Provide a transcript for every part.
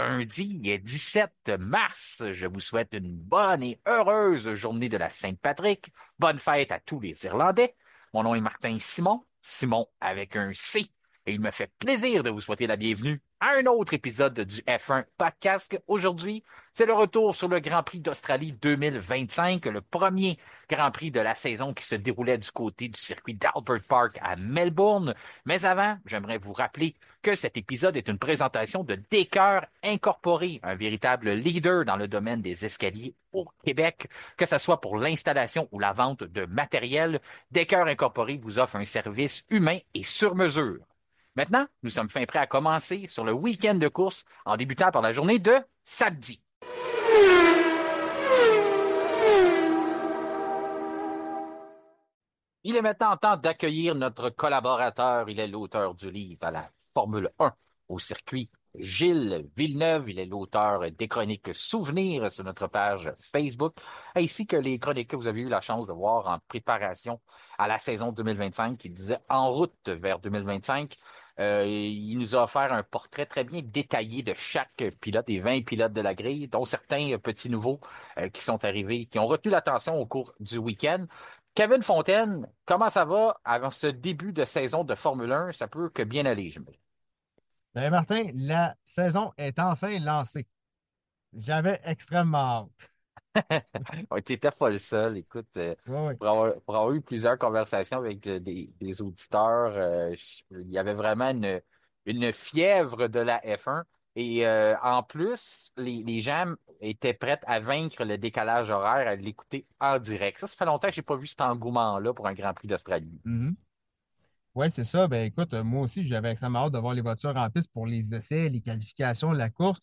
lundi 17 mars. Je vous souhaite une bonne et heureuse journée de la Saint-Patrick. Bonne fête à tous les Irlandais. Mon nom est Martin Simon, Simon avec un C, et il me fait plaisir de vous souhaiter la bienvenue à un autre épisode du F1 Podcast. Aujourd'hui, c'est le retour sur le Grand Prix d'Australie 2025, le premier Grand Prix de la saison qui se déroulait du côté du circuit d'Albert Park à Melbourne. Mais avant, j'aimerais vous rappeler que cet épisode est une présentation de Descoeurs Incorporé, un véritable leader dans le domaine des escaliers au Québec, que ce soit pour l'installation ou la vente de matériel. Descoeurs Incorporé vous offre un service humain et sur mesure. Maintenant, nous sommes fin prêts à commencer sur le week-end de course en débutant par la journée de samedi. Il est maintenant temps d'accueillir notre collaborateur. Il est l'auteur du livre à la Formule 1 au circuit, Gilles Villeneuve. Il est l'auteur des chroniques Souvenirs sur notre page Facebook, ainsi que les chroniques que vous avez eu la chance de voir en préparation à la saison 2025 qui disait En route vers 2025. Il nous a offert un portrait très bien détaillé de chaque pilote, des 20 pilotes de la grille, dont certains petits nouveaux qui sont arrivés, qui ont retenu l'attention au cours du week-end. Kevin Fontaine, comment ça va avant ce début de saison de Formule 1? Ça peut que bien aller, j'imagine. Ben Martin, la saison est enfin lancée. J'avais extrêmement hâte. Ouais, t'étais pas le seul. Écoute, Oui, oui. pour avoir eu plusieurs conversations avec des auditeurs, il y avait vraiment une fièvre de la F1. Et en plus, les gens étaient prêts à vaincre le décalage horaire, à l'écouter en direct. Ça fait longtemps que j'ai pas vu cet engouement-là pour un Grand Prix d'Australie. Mhm. Ouais, c'est ça. Ben écoute, moi aussi, j'avais extrêmement hâte de voir les voitures en piste pour les essais, les qualifications, la course.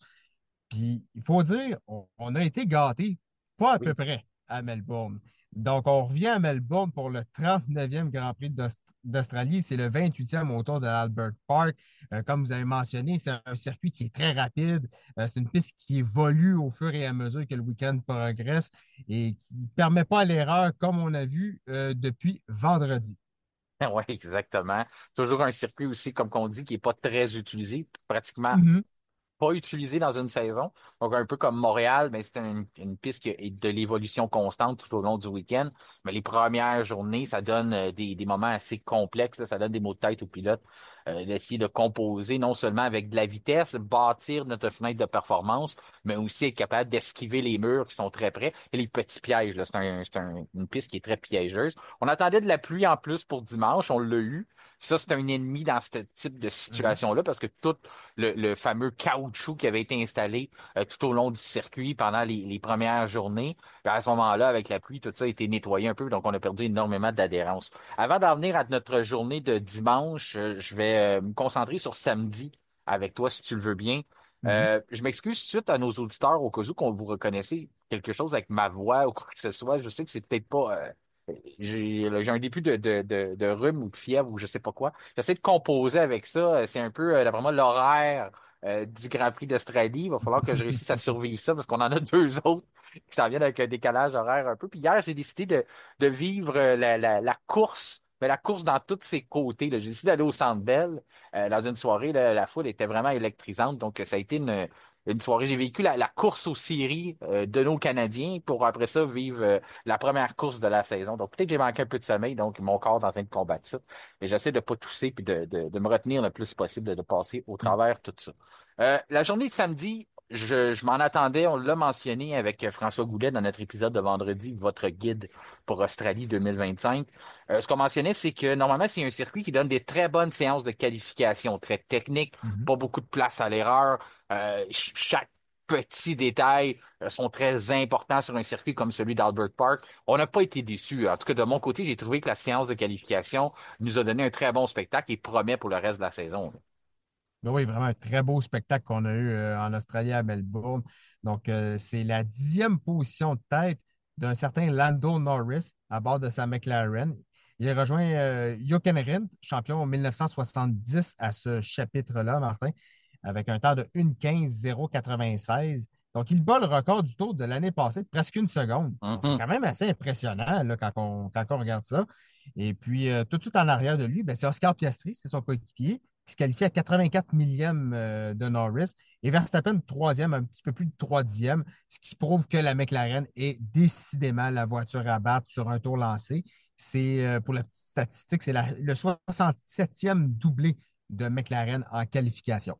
Puis, il faut dire, on a été gâtés, pas à peu Oui. près à Melbourne. Donc, on revient à Melbourne pour le 39e Grand Prix d'Australie. C'est le 28e autour de l'Albert Park. Comme vous avez mentionné, c'est un circuit qui est très rapide. C'est une piste qui évolue au fur et à mesure que le week-end progresse et qui ne permet pas l'erreur comme on a vu depuis vendredi. Oui, exactement. Toujours un circuit aussi, comme qu'on dit, qui est pas très utilisé, pratiquement Mhm. pas utilisé dans une saison. Donc, un peu comme Montréal, mais c'est une piste qui est de l'évolution constante tout au long du week-end. Mais les premières journées, ça donne des moments assez complexes, là. Ça donne des maux de tête aux pilotes d'essayer de composer non seulement avec de la vitesse, bâtir notre fenêtre de performance, mais aussi être capable d'esquiver les murs qui sont très près et les petits pièges, là. Une piste qui est très piégeuse. On attendait de la pluie en plus pour dimanche, on l'a eu. Ça, c'est un ennemi dans ce type de Mhm. situation-là parce que tout le fameux caoutchouc qui avait été installé tout au long du circuit pendant les premières journées. Puis à ce moment-là, avec la pluie, tout ça a été nettoyé un peu, donc on a perdu énormément d'adhérence. Avant d'en venir à notre journée de dimanche, je vais me concentrer sur samedi avec toi, si tu le veux bien. Mhm. Je m'excuse suite à nos auditeurs au cas où qu'on vous reconnaissez quelque chose avec ma voix ou quoi que ce soit. Je sais que c'est peut-être pas... j'ai un début de rhume ou de fièvre ou je sais pas quoi. J'essaie de composer avec ça. C'est un peu, vraiment, l'horaire du Grand Prix d'Australie. Il va falloir que je réussisse à survivre ça parce qu'on en a deux autres qui s'en viennent avec un décalage horaire un peu. Puis hier, j'ai décidé de vivre la course, mais la course dans tous ses côtés, là. J'ai décidé d'aller au Centre Bell dans une soirée. Là, la foule était vraiment électrisante. Donc, ça a été une soirée. J'ai vécu la course aux séries de nos Canadiens pour après ça vivre la première course de la saison. Donc, peut-être que j'ai manqué un peu de sommeil. Donc, mon corps est en train de combattre ça. Mais j'essaie de pas tousser puis de me retenir le plus possible de passer au travers tout ça. La journée de samedi, je m'en attendais, on l'a mentionné avec François Goulet dans notre épisode de vendredi, votre guide pour Australie 2025. Ce qu'on mentionnait, c'est que normalement, c'est un circuit qui donne des très bonnes séances de qualification, très techniques, Mhm. pas beaucoup de place à l'erreur. Chaque petit détail sont très importants sur un circuit comme celui d'Albert Park. On n'a pas été déçus. En tout cas, de mon côté, j'ai trouvé que la séance de qualification nous a donné un très bon spectacle et promet pour le reste de la saison, là. Ben oui, vraiment un très beau spectacle qu'on a eu en Australie à Melbourne. Donc, c'est la 10e position de tête d'un certain Lando Norris à bord de sa McLaren. Il a rejoint Jochen Rindt, champion en 1970 à ce chapitre-là, Martin, avec un temps de 1:15,096. Donc, il bat le record du tour de l'année passée de presque une seconde. Donc, c'est Mhm. quand même assez impressionnant là, quand on regarde ça. Et puis, tout de suite en arrière de lui, ben, c'est Oscar Piastri, c'est son coéquipier qui se qualifie à 84 millième de Norris, et Verstappen troisième, un petit peu plus de troisième, ce qui prouve que la McLaren est décidément la voiture à battre sur un tour lancé. C'est, pour la petite statistique, c'est le 67e doublé de McLaren en qualification.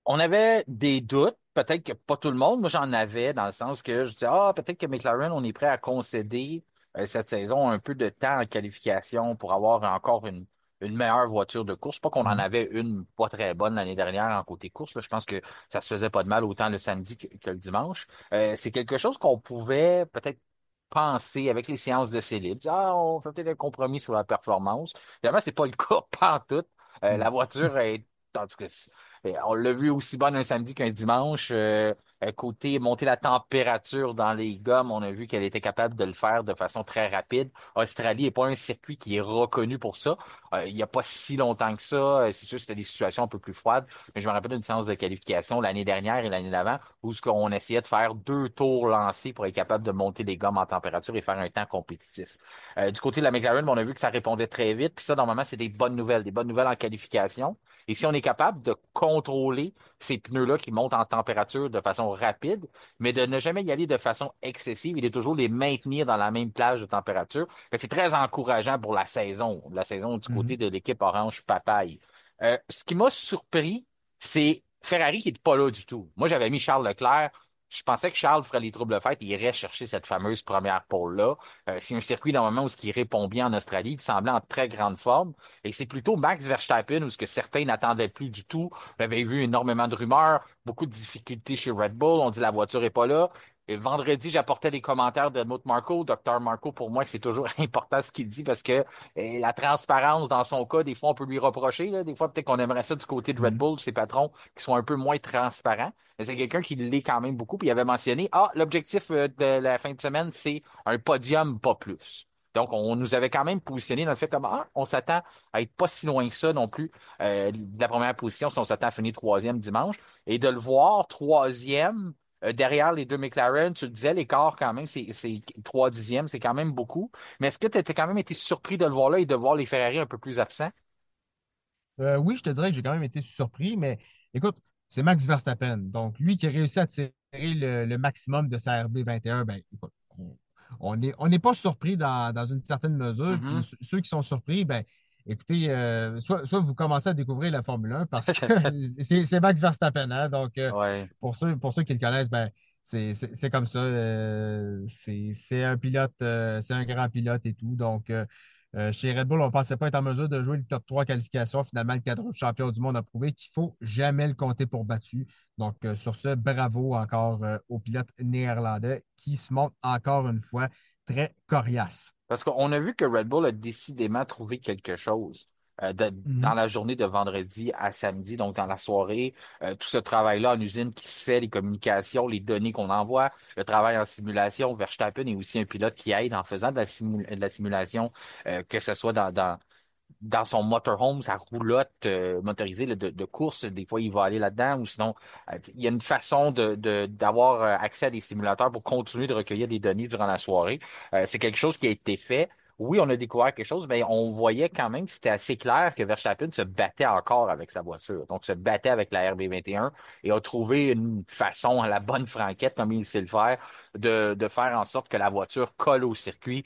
On avait des doutes, peut-être que pas tout le monde. Moi, j'en avais dans le sens que je disais, ah, peut-être que McLaren, on est prêt à concéder cette saison un peu de temps en qualification pour avoir encore une meilleure voiture de course. Pas qu'on en Mhm. avait une pas très bonne l'année dernière en côté course, là. Je pense que ça se faisait pas de mal autant le samedi que le dimanche. C'est quelque chose qu'on pouvait peut-être penser avec les séances de Célib. Ah, on fait peut-être un compromis sur la performance. Évidemment, c'est pas le cas, pas en tout. La Mhm. voiture est, en tout cas, on l'a vu aussi bonne un samedi qu'un dimanche. Côté monter la température dans les gommes, on a vu qu'elle était capable de le faire de façon très rapide. Australie n'est pas un circuit qui est reconnu pour ça. Il n'y a pas si longtemps que ça. C'est sûr que c'était des situations un peu plus froides, mais je me rappelle d'une séance de qualification l'année dernière et l'année d'avant où on essayait de faire 2 tours lancés pour être capable de monter les gommes en température et faire un temps compétitif. Du côté de la McLaren, on a vu que ça répondait très vite. Puis ça, normalement, c'est des bonnes nouvelles en qualification. Et si on est capable de contrôler ces pneus-là qui montent en température de façon rapide, mais de ne jamais y aller de façon excessive et de toujours les maintenir dans la même plage de température, ben, c'est très encourageant pour la saison du côté Mhm. de l'équipe Orange Papaye. Ce qui m'a surpris, c'est Ferrari qui n'est pas là du tout. Moi, j'avais mis Charles Leclerc. Je pensais que Charles ferait les troubles fêtes et irait chercher cette fameuse première pole-là. C'est un circuit normalement où ce qui répond bien en Australie. Il semblait en très grande forme. Et c'est plutôt Max Verstappen où ce que certains n'attendaient plus du tout. J'avais vu énormément de rumeurs, beaucoup de difficultés chez Red Bull. On dit la voiture est pas là. Et vendredi, j'apportais des commentaires de Helmut Marko. Docteur Marko, pour moi, c'est toujours important ce qu'il dit parce que la transparence dans son cas, des fois, on peut lui reprocher. Là. Des fois, peut-être qu'on aimerait ça du côté de Red Mhm. Bull, ses patrons, qui sont un peu moins transparents. Mais c'est quelqu'un qui l'est quand même beaucoup. Puis il avait mentionné, ah, l'objectif de la fin de semaine, c'est un podium, pas plus. Donc, on nous avait quand même positionné dans le fait comme, ah, on s'attend à être pas si loin que ça non plus de la première position si on s'attend à finir troisième dimanche. Et de le voir troisième derrière les deux McLaren, tu le disais, l'écart quand même, c'est 3 dixièmes, c'est quand même beaucoup. Mais est-ce que tu as quand même été surpris de le voir là et de voir les Ferrari un peu plus absents? Oui, je te dirais que j'ai quand même été surpris, mais écoute, c'est Max Verstappen. Donc, lui qui a réussi à tirer le maximum de sa RB21, ben, écoute, on n'est pas surpris dans une certaine mesure. Puis Mhm. ceux qui sont surpris, ben, écoutez, soit vous commencez à découvrir la Formule 1 parce que c'est Max Verstappen. Hein. Donc, Ouais. pour ceux qui le connaissent, ben, c'est comme ça. C'est un pilote, c'est un grand pilote et tout. Donc, chez Red Bull, on ne pensait pas être en mesure de jouer le top 3 qualification. Finalement, le cadre champion du monde a prouvé qu'il ne faut jamais le compter pour battu. Donc, sur ce, bravo encore au pilote néerlandais qui se montre encore une fois très coriace. Parce qu'on a vu que Red Bull a décidément trouvé quelque chose dans Mhm. la journée de vendredi à samedi, donc dans la soirée. Tout ce travail-là en usine qui se fait, les communications, les données qu'on envoie, le travail en simulation. Verstappen est aussi un pilote qui aide en faisant de la simulation, que ce soit dans son motorhome, sa roulotte motorisée là, de course, des fois il va aller là-dedans, ou sinon il y a une façon d'avoir accès à des simulateurs pour continuer de recueillir des données durant la soirée. C'est quelque chose qui a été fait. Oui, on a découvert quelque chose, mais on voyait quand même que c'était assez clair que Verstappen se battait encore avec sa voiture. Donc, se battait avec la RB21 et a trouvé une façon à la bonne franquette, comme il sait le faire, de faire en sorte que la voiture colle au circuit,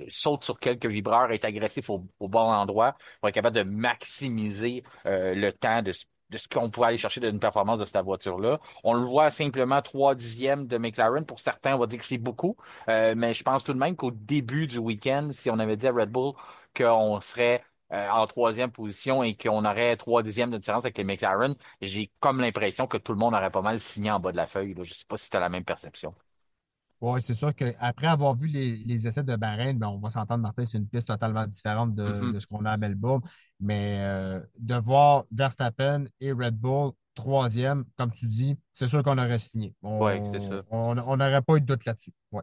saute sur quelques vibreurs, est agressif au bon endroit pour être capable de maximiser le temps de ce qu'on pouvait aller chercher d'une performance de cette voiture-là. On le voit simplement 3 dixièmes de McLaren. Pour certains, on va dire que c'est beaucoup, mais je pense tout de même qu'au début du week-end, si on avait dit à Red Bull qu'on serait en troisième position et qu'on aurait 3 dixièmes de différence avec les McLaren, j'ai comme l'impression que tout le monde aurait pas mal signé en bas de la feuille. Là. Je sais pas si tu as la même perception. Oui, c'est sûr qu'après avoir vu les essais de Bahreïn, ben, on va s'entendre, Martin, c'est une piste totalement différente de ce qu'on a à Melbourne. Mais de voir Verstappen et Red Bull troisième, comme tu dis, c'est sûr qu'on aurait signé. Oui, c'est ça. On n'aurait pas eu de doute là-dessus. Ouais.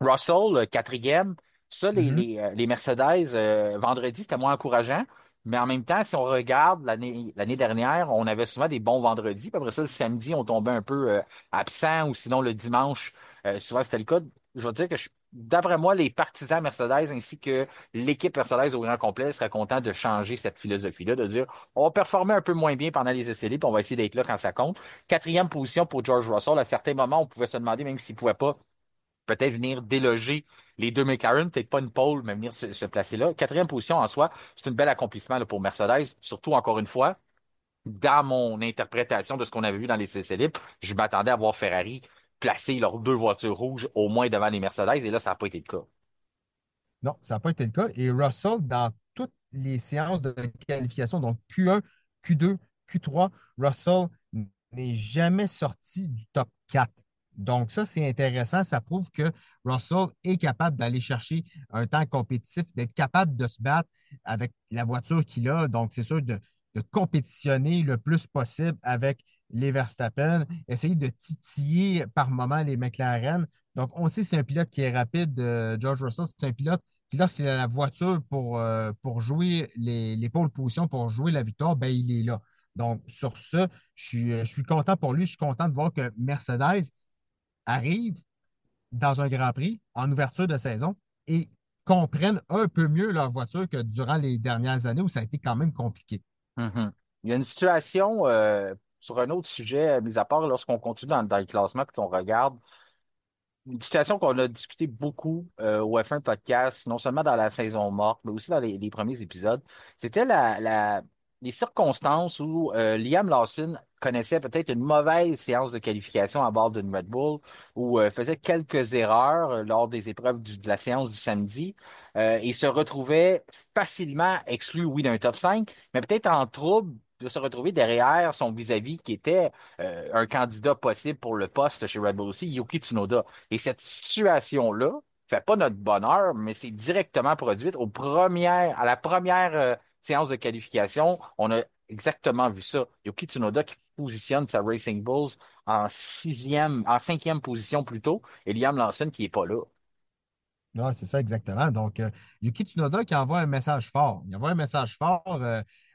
Russell, quatrième. Ça, Mhm. les Mercedes, vendredi, c'était moins encourageant. Mais en même temps, si on regarde l'année dernière, on avait souvent des bons vendredis. Puis après ça, le samedi, on tombait un peu absent ou sinon le dimanche, souvent c'était le cas. Je veux dire que d'après moi, les partisans Mercedes ainsi que l'équipe Mercedes au grand complet seraient contents de changer cette philosophie-là, de dire on va performer un peu moins bien pendant les essais libres, puis on va essayer d'être là quand ça compte. Quatrième position pour George Russell. À certains moments, on pouvait se demander, même s'il ne pouvait pas peut-être venir déloger les deux McLaren, peut-être pas une pole, mais venir se placer là. Quatrième position en soi, c'est un bel accomplissement là, pour Mercedes, surtout encore une fois dans mon interprétation de ce qu'on avait vu dans les essais libres, je m'attendais à voir Ferrari placer leurs deux voitures rouges au moins devant les Mercedes, et là, ça n'a pas été le cas. Non, ça n'a pas été le cas. Et Russell, dans toutes les séances de qualification, donc Q1, Q2, Q3, Russell n'est jamais sorti du top 4. Donc, ça, c'est intéressant. Ça prouve que Russell est capable d'aller chercher un temps compétitif, d'être capable de se battre avec la voiture qu'il a. Donc, c'est sûr de compétitionner le plus possible avec les Verstappen, essayer de titiller par moment les McLaren. Donc, on sait que c'est un pilote qui est rapide. George Russell, c'est un pilote qui, lorsqu'il a la voiture pour jouer les pôles positions, pour jouer la victoire, ben, il est là. Donc, sur ce, je suis content pour lui. Je suis content de voir que Mercedes arrive dans un Grand Prix en ouverture de saison et comprennent un peu mieux leur voiture que durant les dernières années où ça a été quand même compliqué. Mhm. Il y a une situation sur un autre sujet, mis à part lorsqu'on continue dans le classement et qu'on regarde une situation qu'on a discuté beaucoup au F1 Podcast, non seulement dans la saison morte, mais aussi dans les premiers épisodes. C'était les circonstances où Liam Lawson connaissait peut-être une mauvaise séance de qualification à bord d'une Red Bull, ou faisait quelques erreurs lors des épreuves de la séance du samedi, et se retrouvait facilement exclu, oui, d'un top 5, mais peut-être en trouble de se retrouver derrière son vis-à-vis qui était un candidat possible pour le poste chez Red Bull aussi, Yuki Tsunoda. Et cette situation-là fait pas notre bonheur, mais c'est directement produite à la première séance de qualification. On a exactement vu ça. Yuki Tsunoda qui positionne sa Racing Bulls en cinquième position plutôt, et Liam Lawson qui est pas là. Ouais, c'est ça exactement. Donc, Yuki Tsunoda qui envoie un message fort. Il envoie un message fort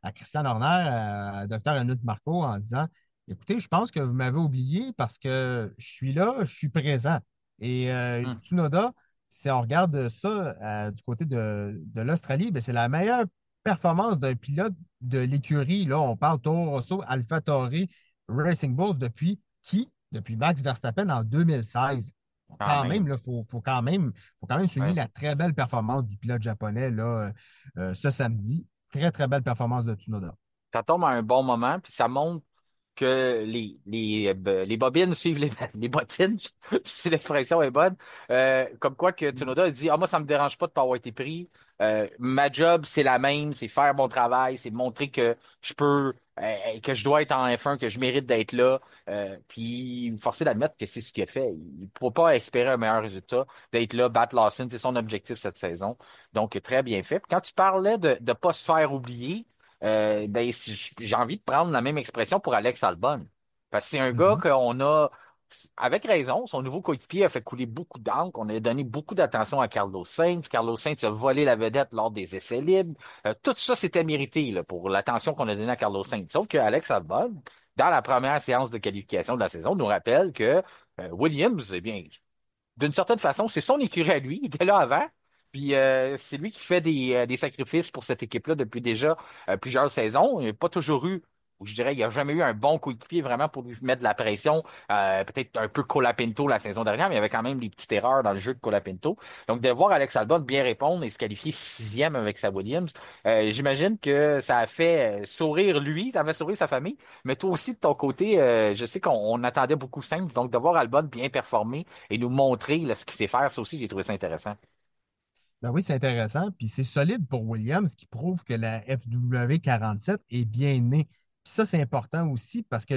à Christian Horner, à Dr. Helmut Marko en disant, écoutez, je pense que vous m'avez oublié parce que je suis là, je suis présent. Et Hum. Tsunoda, si on regarde ça du côté de l'Australie, ben, c'est la meilleure performance d'un pilote de l'écurie. Là, on parle Toro Rosso, AlphaTauri, Racing Bulls depuis qui? Depuis Max Verstappen en 2016. Quand Quand même, même. il faut quand même souligner Ouais. la très belle performance du pilote japonais là, ce samedi. Très, très belle performance de Tsunoda. Ça tombe à un bon moment, puis ça montre que les bobines suivent les bottines, si l'expression est bonne. Comme quoi que Tsunoda a dit, ah, moi, ça me dérange pas de pas avoir été pris. Ma job, c'est la même, c'est faire mon travail, c'est montrer que je peux, que je dois être en F1, que je mérite d'être là. Puis, forcer d'admettre que c'est ce qu'il a fait. Il ne peut pas espérer un meilleur résultat, d'être là, battre Lawson, c'est son objectif cette saison. Donc, très bien fait. Puis quand tu parlais de ne pas se faire oublier, ben, j'ai envie de prendre la même expression pour Alex Albon. Parce que c'est un gars Mhm. qu'on a, avec raison, son nouveau coéquipier a fait couler beaucoup d'encre. On a donné beaucoup d'attention à Carlos Sainz. Carlos Sainz a volé la vedette lors des essais libres. Tout ça, c'était mérité là, pour l'attention qu'on a donnée à Carlos Sainz. Sauf que Alex Albon, dans la première séance de qualification de la saison, nous rappelle que Williams, eh bien, d'une certaine façon, c'est son écurie à lui. Il était là avant. Puis c'est lui qui fait des sacrifices pour cette équipe-là depuis déjà plusieurs saisons. Il n'a pas toujours eu, ou je dirais, il n'y a jamais eu un bon coéquipier vraiment pour lui mettre de la pression. Peut-être un peu Colapinto la saison dernière, mais il y avait quand même des petites erreurs dans le jeu de Colapinto. Donc de voir Alex Albon bien répondre et se qualifier sixième avec sa Williams, j'imagine que ça a fait sourire lui, ça a fait sourire sa famille. Mais toi aussi, de ton côté, je sais qu'on attendait beaucoup Sainz, donc de voir Albon bien performer et nous montrer là, ce qu'il sait faire. Ça aussi, j'ai trouvé ça intéressant. Ben oui, c'est intéressant. Puis c'est solide pour Williams qui prouve que la FW47 est bien née. Puis ça, c'est important aussi parce que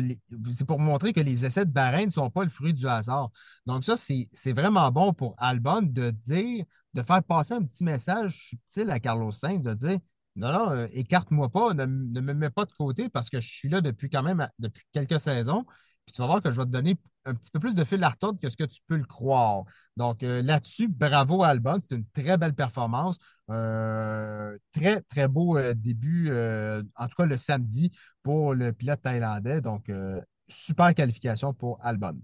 c'est pour montrer que les essais de Bahreïn ne sont pas le fruit du hasard. Donc ça, c'est vraiment bon pour Albon de dire, de faire passer un petit message subtil à Carlos Sainz, de dire, non, non, écarte-moi pas, ne me mets pas de côté parce que je suis là depuis quand même depuis quelques saisons. Puis tu vas voir que je vais te donner un petit peu plus de fil à retordre que ce que tu peux le croire. Donc là-dessus, bravo à Albon, c'est une très belle performance. Très, très beau début, en tout cas le samedi pour le pilote thaïlandais. Donc, super qualification pour Albon.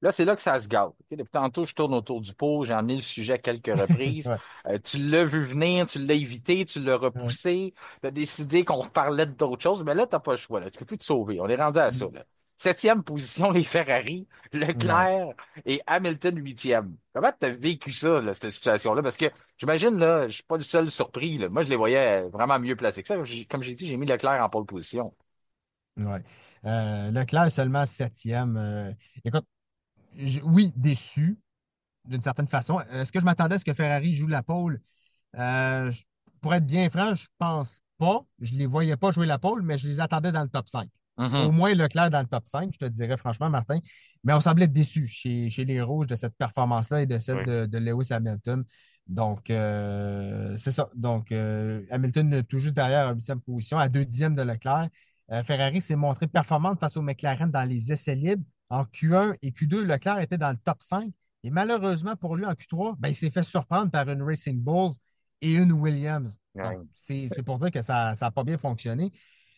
Là, c'est là que ça se gâte. OK? Depuis tantôt, je tourne autour du pot, j'ai emmené le sujet à quelques reprises. Ouais. Tu l'as vu venir, tu l'as évité, tu l'as Ouais. repoussé, tu as décidé qu'on reparlait d'autres choses, mais là, t'as pas le choix. Là. Tu peux plus te sauver. On est rendu à ça. Là. Septième position, les Ferrari, Ouais. Leclerc et Hamilton huitième. Comment t'as vécu ça, là, cette situation-là? Parce que j'imagine, là, je suis pas le seul surpris. Là. Moi, je les voyais vraiment mieux placés que ça. Comme j'ai dit, j'ai mis Leclerc en pole position. Ouais. Leclerc est seulement septième. Écoute, oui, déçu d'une certaine façon. Est-ce que je m'attendais à ce que Ferrari joue la pole? Je- pour être bien franc, je pense pas. Je les voyais pas jouer la pole, mais je les attendais dans le top 5. Au Mhm. moins Leclerc dans le top 5, je te dirais franchement, Martin. Mais on semblait déçus chez les Rouges de cette performance-là et de celle Oui. de Lewis Hamilton. Donc, c'est ça. Donc, Hamilton tout juste derrière en huitième position, à deux dixièmes de Leclerc. Ferrari s'est montré performante face au McLaren dans les essais libres. En Q1 et Q2, Leclerc était dans le top 5. Et malheureusement pour lui, en Q3, ben, il s'est fait surprendre par une Racing Bulls et une Williams. Donc, Oui. c'est pour dire que ça n'a pas bien fonctionné.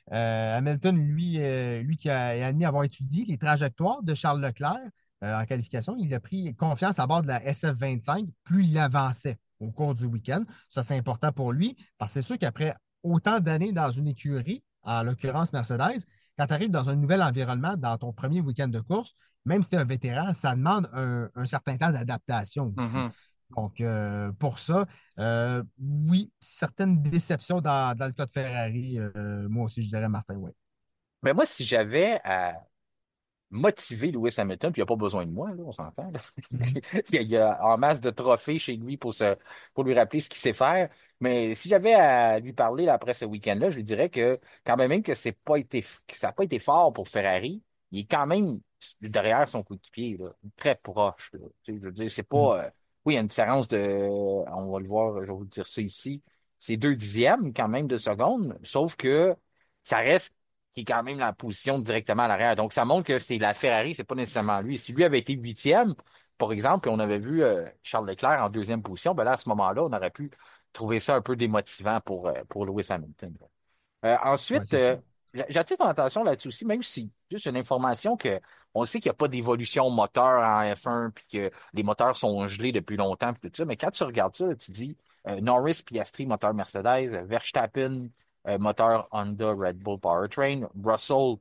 Hamilton, lui qui a admis avoir étudié les trajectoires de Charles Leclerc en qualification, il a pris confiance à bord de la SF25, plus il avançait au cours du week-end. Ça, c'est important pour lui, parce que c'est sûr qu'après autant d'années dans une écurie, en l'occurrence Mercedes, quand tu arrives dans un nouvel environnement, dans ton premier week-end de course, même si tu es un vétéran, ça demande un certain temps d'adaptation aussi. Mhm. Donc, pour ça, oui, certaines déceptions dans le cas de Ferrari, moi aussi, je dirais Martin, oui. Mais moi, si j'avais à motiver Lewis Hamilton, puis il n'y a pas besoin de moi, là, on s'entend. Là. Mhm. Il y a en masse de trophées chez lui pour lui rappeler ce qu'il sait faire. Mais si j'avais à lui parler là, après ce week-end-là, je lui dirais que quand même que que ça n'a pas été fort pour Ferrari, il est quand même derrière son coéquipier, là, très proche. Là. Tu sais, je veux dire, c'est Mhm. pas. Oui, il y a une différence de. On va le voir, je vais vous dire ça ici. C'est deux dixièmes quand même de seconde, sauf que ça reste qui est quand même la position directement à l'arrière. Donc, ça montre que c'est la Ferrari, c'est pas nécessairement lui. Si lui avait été huitième, par exemple, et on avait vu Charles Leclerc en deuxième position, ben là, à ce moment-là, on aurait pu trouver ça un peu démotivant pour Lewis Hamilton. Ouais, Ensuite, c'est sûr. j'attire ton attention là-dessus aussi, même si juste une information que on sait qu'il n'y a pas d'évolution moteur en F1 puis que les moteurs sont gelés depuis longtemps puis tout ça, mais quand tu regardes ça, là, tu dis Norris, Piastri, moteur Mercedes, Verstappen, moteur Honda, Red Bull Powertrain, Russell,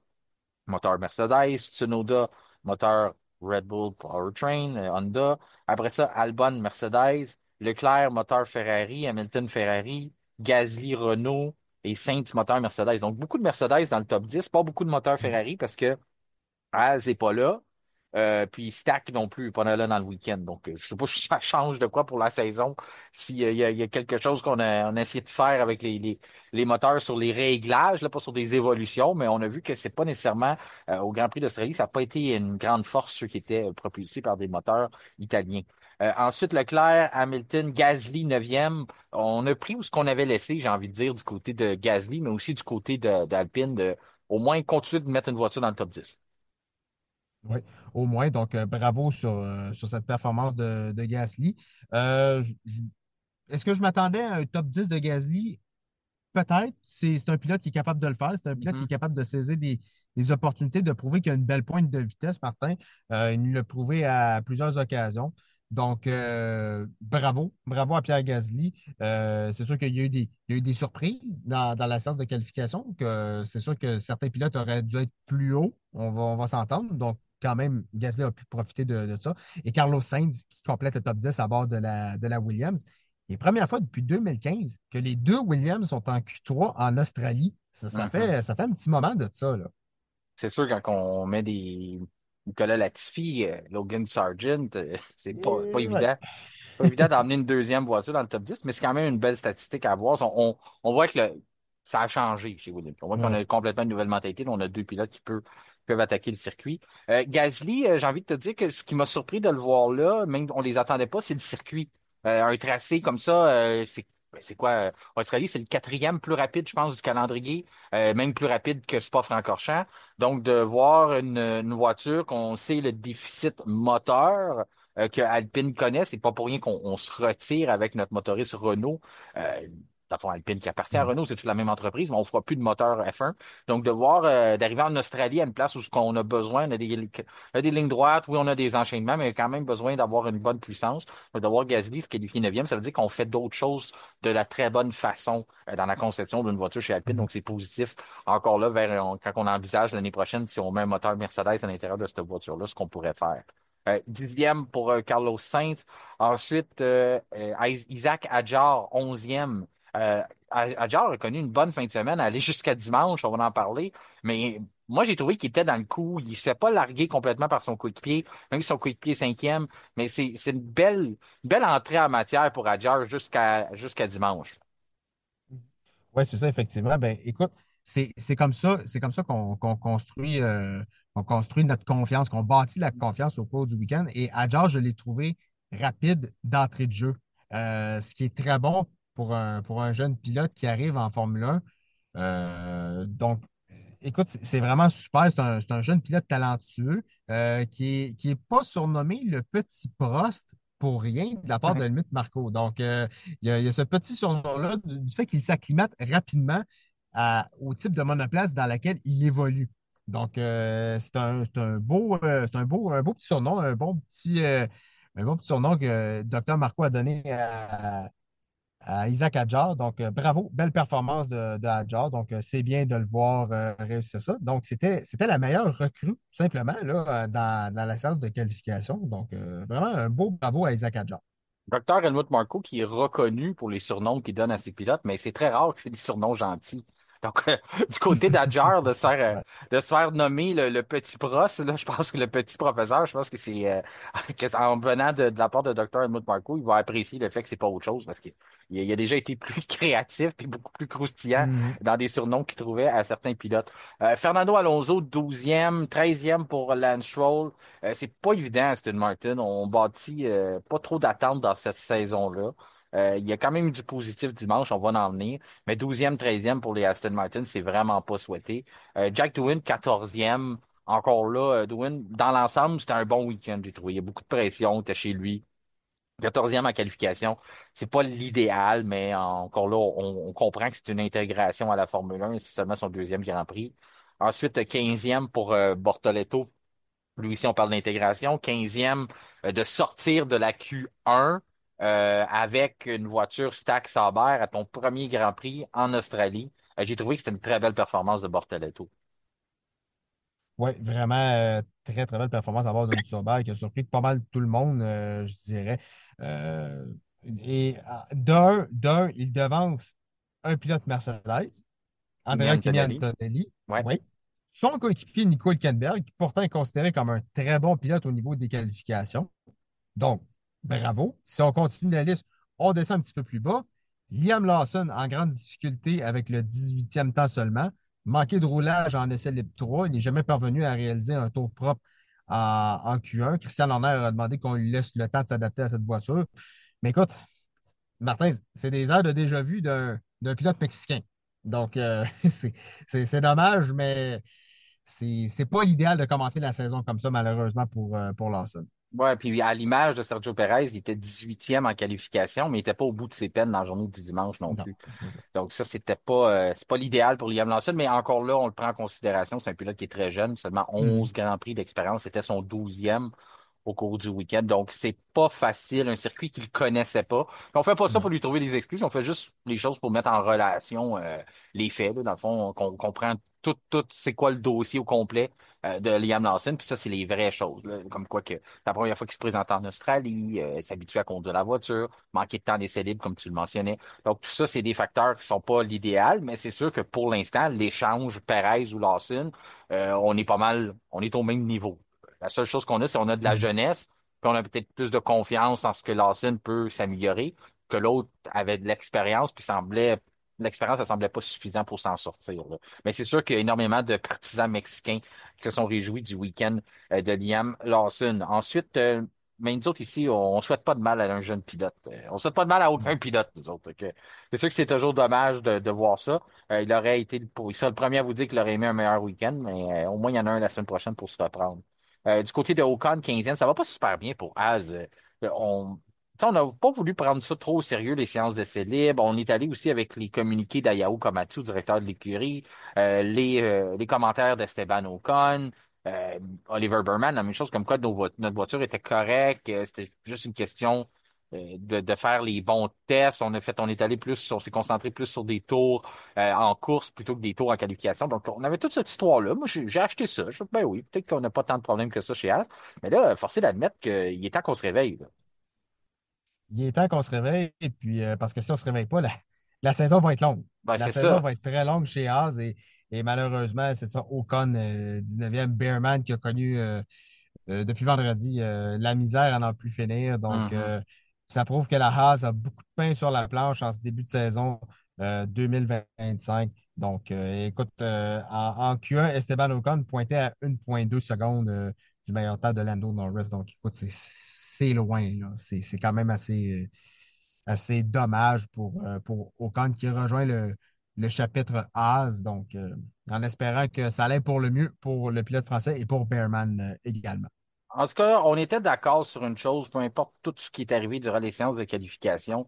moteur Mercedes, Tsunoda, moteur Red Bull Powertrain, Honda. Après ça, Albon, Mercedes, Leclerc, moteur Ferrari, Hamilton, Ferrari, Gasly, Renault et Sainz, moteur Mercedes. Donc, beaucoup de Mercedes dans le top 10, pas beaucoup de moteurs Mhm. Ferrari parce que Az n'est pas là. Puis Stack non plus, pas là dans le week-end. Donc, je sais pas si ça change de quoi pour la saison. S'il y a, il y a quelque chose qu'on a essayé de faire avec les moteurs sur les réglages, là, pas sur des évolutions, mais on a vu que c'est pas nécessairement au Grand Prix d'Australie, ça n'a pas été une grande force, ceux qui étaient propulsés par des moteurs italiens. Ensuite, Leclerc, Hamilton, Gasly, neuvième. On a pris où ce qu'on avait laissé, j'ai envie de dire, du côté de Gasly, mais aussi du côté d'Alpine, de au moins continuer de mettre une voiture dans le top 10. Oui, au moins. Donc, bravo sur cette performance de Gasly. Est-ce que je m'attendais à un top 10 de Gasly? Peut-être. C'est un pilote qui est capable de le faire. C'est un pilote qui est capable de saisir des opportunités, de prouver qu'il a une belle pointe de vitesse, Martin. Il nous l'a prouvé à plusieurs occasions. Donc, bravo. Bravo à Pierre Gasly. C'est sûr qu'il y a eu il y a eu des surprises dans la séance de qualification. C'est sûr que certains pilotes auraient dû être plus hauts. On va s'entendre. Donc, quand même, Gasly a pu profiter de ça. Et Carlos Sainz, qui complète le top 10 à bord de la Williams. Et première fois depuis 2015 que les deux Williams sont en Q3 en Australie. Mhm. Ça fait un petit moment de ça, là. C'est sûr, quand on met des Nicolas Latifi, Logan Sargent, c'est pas Et ouais. évident. Pas évident d'emmener une deuxième voiture dans le top 10, mais c'est quand même une belle statistique à voir. On voit que ça a changé chez Williams. On voit qu'on Ouais. a complètement une nouvelle mentalité. Là, on a deux pilotes peuvent attaquer le circuit. Gasly, j'ai envie de te dire que ce qui m'a surpris de le voir là, même on les attendait pas, c'est le circuit. Un tracé comme ça, c'est quoi? Australie, c'est le quatrième plus rapide, je pense, du calendrier, même plus rapide que Spa-Francorchamps. Donc, de voir une voiture qu'on sait le déficit moteur que Alpine connaît. C'est pas pour rien qu'on se retire avec notre motoriste Renault. Euh, dans le fond, Alpine qui appartient à Mm. Renault, c'est toute la même entreprise, mais on ne fera plus de moteur F1. Donc, de voir d'arriver en Australie à une place où ce qu'on a besoin, on a des lignes droites, oui, on a des enchaînements, mais quand même besoin d'avoir une bonne puissance. De voir Gasly se qualifier 9e, ça veut dire qu'on fait d'autres choses de la très bonne façon dans la conception d'une voiture chez Alpine. Mm. Donc, c'est positif. Encore là, quand on envisage l'année prochaine, si on met un moteur Mercedes à l'intérieur de cette voiture-là, ce qu'on pourrait faire. 10e pour Carlos Sainz. Ensuite, Isaac Hadjar, 11e. Euh, Hadjar a connu une bonne fin de semaine, aller jusqu'à dimanche, on va en parler. Mais moi, j'ai trouvé qu'il était dans le coup. Il ne s'est pas largué complètement par son coéquipier, même si son coéquipier est 5e. Mais c'est une belle entrée en matière pour Hadjar jusqu'à dimanche. Oui, c'est ça, effectivement. Ben, écoute, c'est comme ça qu'on construit notre confiance, qu'on bâtit la confiance au cours du week-end. Et Adjar, je l'ai trouvé rapide d'entrée de jeu. Ce qui est très bon pour un jeune pilote qui arrive en Formule 1. Donc, écoute, c'est vraiment super. C'est un jeune pilote talentueux qui est pas surnommé le petit Prost pour rien de la part de Helmut Marko. Donc, il y a ce petit surnom-là du fait qu'il s'acclimate rapidement au type de monoplace dans laquelle il évolue. Donc, c'est un beau petit surnom, un bon petit surnom que Dr. Marco a donné à Isaac Hadjar. Donc, bravo, belle performance de Hadjar. Donc, c'est bien de le voir réussir ça. Donc, c'était la meilleure recrue, tout simplement, là, dans la séance de qualification. Donc, vraiment un beau bravo à Isaac Hadjar. Docteur Helmut Marko, qui est reconnu pour les surnoms qu'il donne à ses pilotes, mais c'est très rare que c'est des surnoms gentils. Donc, du côté d'Adjar, Ouais. de se faire nommer le petit pros, là, je pense que le petit professeur, je pense que en venant de la part de Docteur Helmut Marko, il va apprécier le fait que c'est pas autre chose parce qu'il a déjà été plus créatif et beaucoup plus croustillant Mhm. dans des surnoms qu'il trouvait à certains pilotes. Fernando Alonso, 12e, 13e pour Lance Stroll. C'est pas évident, Aston Martin. On bâtit pas trop d'attentes dans cette saison-là. Il y a quand même eu du positif dimanche, on va en venir. Mais 12e, 13e pour les Aston Martin, c'est vraiment pas souhaité. Jack Doohan, 14e. Encore là, Doohan, dans l'ensemble, c'était un bon week-end, j'ai trouvé. Il y a beaucoup de pression, il était chez lui. 14e en qualification. C'est pas l'idéal, mais encore là, on comprend que c'est une intégration à la Formule 1. C'est seulement son deuxième Grand Prix. Ensuite, 15e pour Bortoletto. Lui aussi, on parle d'intégration. 15e, de sortir de la Q1 avec une voiture Stack Sauber à ton premier Grand Prix en Australie. J'ai trouvé que c'était une très belle performance de Bortoletto. Oui, vraiment très, très belle performance à bord d'une Sauber qui a surpris pas mal tout le monde, je dirais. Euh, il devance un pilote Mercedes, Kimi Andrea Kimi Antonelli. Antonelli, Ouais. oui. Son coéquipier Nico Hülkenberg, qui pourtant est considéré comme un très bon pilote au niveau des qualifications. Donc, bravo. Si on continue la liste, on descend un petit peu plus bas. Liam Lawson en grande difficulté avec le 18e temps seulement. Manqué de roulage en essai libre 3. Il n'est jamais parvenu à réaliser un tour propre en Q1. Christian Horner a demandé qu'on lui laisse le temps de s'adapter à cette voiture. Mais écoute, Martin, c'est des heures de déjà-vu d'un pilote mexicain. Donc, c'est dommage, mais c'est pas l'idéal de commencer la saison comme ça, malheureusement, pour Lawson. Ouais, puis à l'image de Sergio Perez, il était 18e en qualification, mais il était pas au bout de ses peines dans la journée du dimanche non Non, plus. c'est ça. Donc ça, c'est pas l'idéal pour Liam Lawson, mais encore là, on le prend en considération. C'est un pilote qui est très jeune, seulement Mhm. 11 Grands Prix d'expérience. C'était son 12e au cours du week-end. Donc, c'est pas facile, un circuit qu'il connaissait pas. Puis on fait pas ça pour Non. lui trouver des excuses, on fait juste les choses pour mettre en relation les faits. Là. Dans le fond, on comprend tout c'est quoi le dossier au complet de Liam Lawson. Puis ça, c'est les vraies choses. Là. Comme quoi que la première fois qu'il se présente en Australie, s'habitue à conduire la voiture, manquer de temps d'essai libre, comme tu le mentionnais. Donc, tout ça, c'est des facteurs qui sont pas l'idéal, mais c'est sûr que pour l'instant, l'échange Perez ou Lawson, on est au même niveau. La seule chose qu'on a, c'est qu'on a de la Mhm. jeunesse, puis on a peut-être plus de confiance en ce que Lawson peut s'améliorer, que l'autre avait de l'expérience, puis l'expérience, ça semblait pas suffisant pour s'en sortir. Là. Mais c'est sûr qu'il y a énormément de partisans mexicains qui se sont réjouis du week-end de Liam Lawson. Ensuite, mais nous autres ici, on souhaite pas de mal à un jeune pilote. On souhaite pas de mal à aucun Non. pilote, nous autres. C'est sûr que c'est toujours dommage de voir ça. Il serait le premier à vous dire qu'il aurait aimé un meilleur week-end, mais au moins il y en a un la semaine prochaine pour se reprendre. Du côté de Ocon, 15e, ça va pas super bien pour Az. On, sais, on n'a pas voulu prendre ça trop au sérieux, les séances d'essai libre. On est allé aussi avec les communiqués d'Ayao Komatsu, directeur de l'écurie, les commentaires d'Esteban Ocon, euh, Oliver Burman, la même chose, comme quoi notre voiture était correcte, c'était juste une question de faire les bons tests. On est allé plus, on s'est concentré plus sur des tours en course plutôt que des tours en qualification. Donc, on avait toute cette histoire-là. Moi, j'ai acheté ça. Je dis, ben oui, peut-être qu'on n'a pas tant de problèmes que ça chez As. Mais là, forcé d'admettre qu'il est temps qu'on se réveille, là. Il est temps qu'on se réveille, et puis, parce que si on ne se réveille pas, la saison va être longue. Ben, La c'est saison ça. va être très longue chez Haas et malheureusement, c'est ça, Ocon, 19e, Bearman qui a connu depuis vendredi la misère à n'en plus finir. Donc, Mhm. ça prouve que la Haas a beaucoup de pain sur la planche en ce début de saison 2025. Donc, écoute, en Q1, Esteban Ocon pointait à 1,2 secondes du meilleur temps de Lando Norris. Donc, écoute, c'est loin, là. C'est quand même assez dommage pour Ocon qui rejoint le chapitre Haas. Donc, en espérant que ça allait pour le mieux pour le pilote français et pour Bearman également. En tout cas, on était d'accord sur une chose, peu importe tout ce qui est arrivé durant les séances de qualification.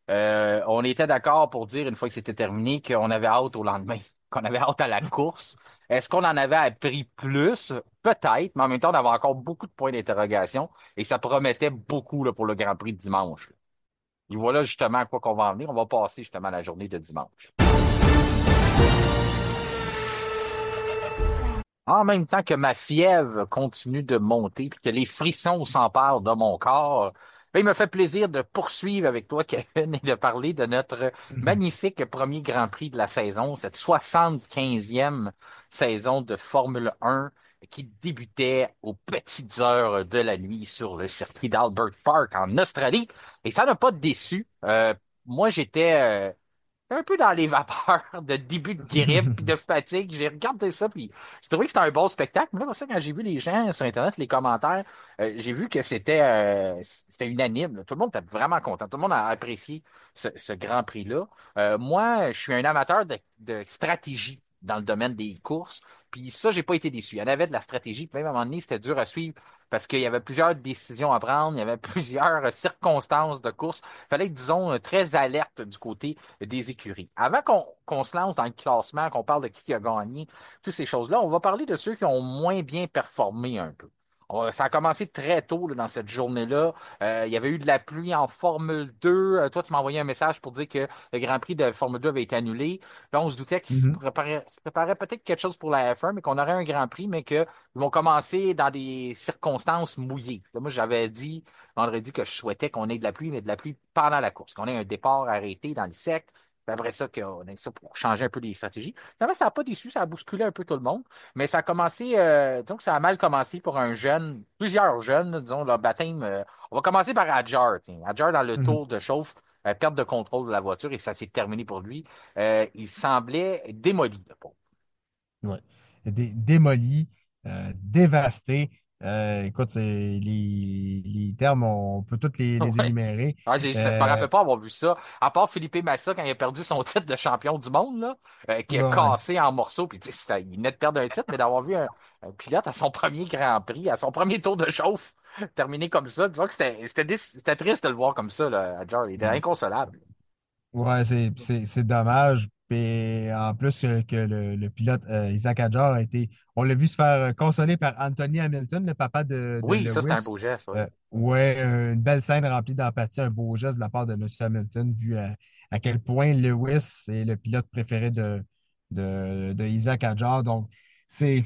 On était d'accord pour dire, une fois que c'était terminé, qu'on avait hâte au lendemain, qu'on avait hâte à la course. Est-ce qu'on en avait appris plus? Peut-être, mais en même temps, on avait encore beaucoup de points d'interrogation et ça promettait beaucoup là, pour le Grand Prix de dimanche. Et voilà justement à quoi qu'on va en venir. On va passer justement la journée de dimanche. En même temps que ma fièvre continue de monter, puis que les frissons s'emparent de mon corps, ben, il me fait plaisir de poursuivre avec toi, Kevin, et de parler de notre Mhm. magnifique premier Grand Prix de la saison, cette 75e saison de Formule 1 qui débutait aux petites heures de la nuit sur le circuit d'Albert Park en Australie. Et ça n'a pas déçu. Moi, j'étais un peu dans les vapeurs de début de grippe puis de fatigue. J'ai regardé ça puis j'ai trouvé que c'était un bon spectacle. Mais là, pour ça, quand j'ai vu les gens sur Internet, les commentaires, j'ai vu que c'était unanime, là. Tout le monde était vraiment content. Tout le monde a apprécié ce Grand Prix-là. Moi, je suis un amateur de stratégie dans le domaine des courses. Puis ça, j'ai pas été déçu. Il y en avait de la stratégie. Puis même à un moment donné, c'était dur à suivre parce qu'il y avait plusieurs décisions à prendre. Il y avait plusieurs circonstances de course. Il fallait être, disons, très alerte du côté des écuries. Avant qu'on se lance dans le classement, qu'on parle de qui a gagné, toutes ces choses-là, on va parler de ceux qui ont moins bien performé un peu. Ça a commencé très tôt là, dans cette journée-là. Il y avait eu de la pluie en Formule 2. Toi, tu m'as envoyé un message pour dire que le Grand Prix de Formule 2 avait été annulé. Là, on se doutait qu'il Mhm. se préparait peut-être quelque chose pour la F1, mais qu'on aurait un Grand Prix, mais qu'ils vont commencer dans des circonstances mouillées. Là, moi, j'avais dit vendredi que je souhaitais qu'on ait de la pluie, mais de la pluie pendant la course, qu'on ait un départ arrêté dans le sec. Puis après ça, qu'on ait ça pour changer un peu les stratégies. Finalement, ça n'a pas déçu, ça a bousculé un peu tout le monde. Mais ça a commencé, disons que ça a mal commencé pour un jeune, plusieurs jeunes, là, disons, leur baptême. On va commencer par Adjar. Tiens. Adjar, dans le Mhm. tour de chauffe, perte de contrôle de la voiture et ça s'est terminé pour lui. Il semblait démoli, le pauvre. Ouais. Démoli, dévasté. Écoute, les termes, on peut tous les Ouais. énumérer. Ah, je me Euh, rappelle pas avoir vu ça. À part Philippe Massa quand il a perdu son titre de champion du monde, là, qui a ouais. cassé en morceaux, puis tu sais, il venait de perdre un titre, mais d'avoir vu un pilote à son premier Grand Prix, à son premier tour de chauffe, terminé comme ça, disons que c'était triste de le voir comme ça, là, à Jar. Il était inconsolable. Ouais, c'est dommage. Puis en plus que le pilote Isaac Hadjar a été, on l'a vu se faire consoler par Anthony Hamilton, le papa de Oui, ça, c'était un Lewis. beau geste, oui. Ouais, une belle scène remplie d'empathie, un beau geste de la part de M. Hamilton, vu à quel point Lewis est le pilote préféré de Isaac Hadjar. Donc, c'est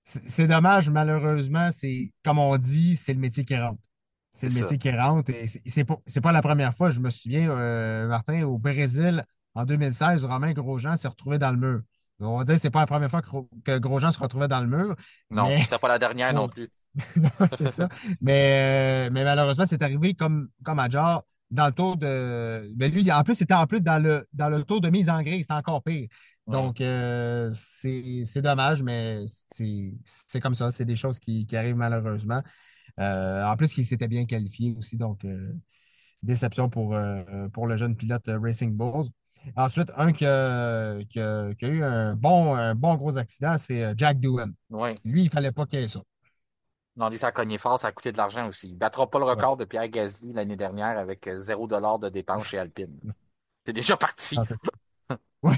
c'est dommage, malheureusement, c'est comme on dit, c'est le métier qui rentre. C'est C'est le ça. métier qui rentre et c'est pas la première fois. Je me souviens, Martin, au Brésil, en 2016, Romain Grosjean s'est retrouvé dans le mur. On va dire que c'est pas la première fois que Grosjean se retrouvait dans le mur, Non, mais puis c'était pas la dernière non pour... plus. Non, c'est ça. Mais malheureusement, c'est arrivé comme à Jar dans le tour de. Mais lui, en plus, c'était en plus dans le tour de mise en grille, c'était encore pire. Hmm. Donc, c'est dommage, mais c'est comme ça. C'est des choses qui arrivent malheureusement. En plus, il s'était bien qualifié aussi, donc déception pour le jeune pilote Racing Bulls. Ensuite, un qui a eu un bon gros accident, c'est Jack Doohan. Oui. Lui, il ne fallait pas qu'il y ait ça. Non, lui, ça a cogné fort, ça a coûté de l'argent aussi. Il battra pas le Ouais. record de Pierre Gasly l'année dernière avec 0 $ de dépenses chez Alpine. C'est déjà parti. Non, ouais.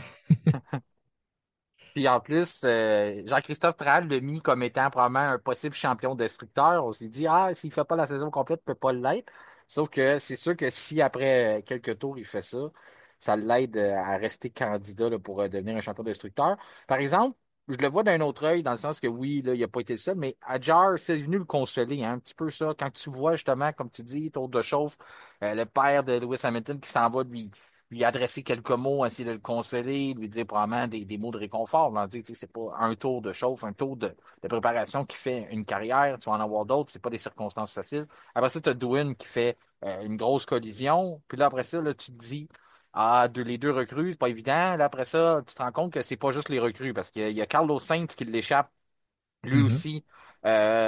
Puis en plus, Jean-Christophe Tral l'a mis comme étant probablement un possible champion destructeur. On s'est dit, ah, s'il fait pas la saison complète, il peut pas l'être. Sauf que c'est sûr que si après quelques tours, il fait ça, ça l'aide à rester candidat là, pour devenir un champion destructeur. Par exemple, je le vois d'un autre œil, dans le sens que oui, là, il n'a pas été seul, mais Adjar, c'est venu le consoler, hein, un petit peu ça. Quand tu vois justement, comme tu dis, tour de chauffe, le père de Lewis Hamilton qui s'en va lui adresser quelques mots, essayer de le consoler, lui dire probablement des mots de réconfort. Lui dire, tu sais, c'est pas un tour de chauffe, un tour de préparation qui fait une carrière, tu vas en avoir d'autres, c'est pas des circonstances faciles. Après ça, tu as Dwayne qui fait une grosse collision, puis là, après ça, là, tu te dis, ah, les deux recrues, c'est pas évident. Là, après ça, tu te rends compte que c'est pas juste les recrues, parce qu'il y a Carlos Sainz qui l'échappe lui Mhm. aussi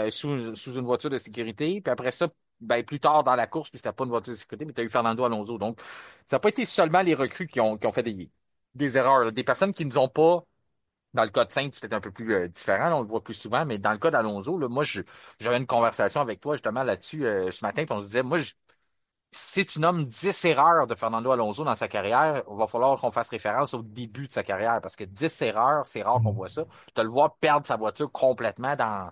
sous une voiture de sécurité. Puis après ça, ben, plus tard dans la course, puis c'était pas une voiture de sécurité, mais tu as eu Fernando Alonso. Donc, ça n'a pas été seulement les recrues qui ont fait des erreurs, là. Des personnes qui ne nous ont pas, dans le cas de Sainz, c'est peut-être un peu plus différent, là, on le voit plus souvent, mais dans le cas d'Alonso, là, moi, j'avais une conversation avec toi justement là-dessus ce matin, puis on se disait, moi, si tu nommes 10 erreurs de Fernando Alonso dans sa carrière, il va falloir qu'on fasse référence au début de sa carrière parce que 10 erreurs, c'est rare qu'on Mhm. voit ça. De le voir perdre sa voiture complètement dans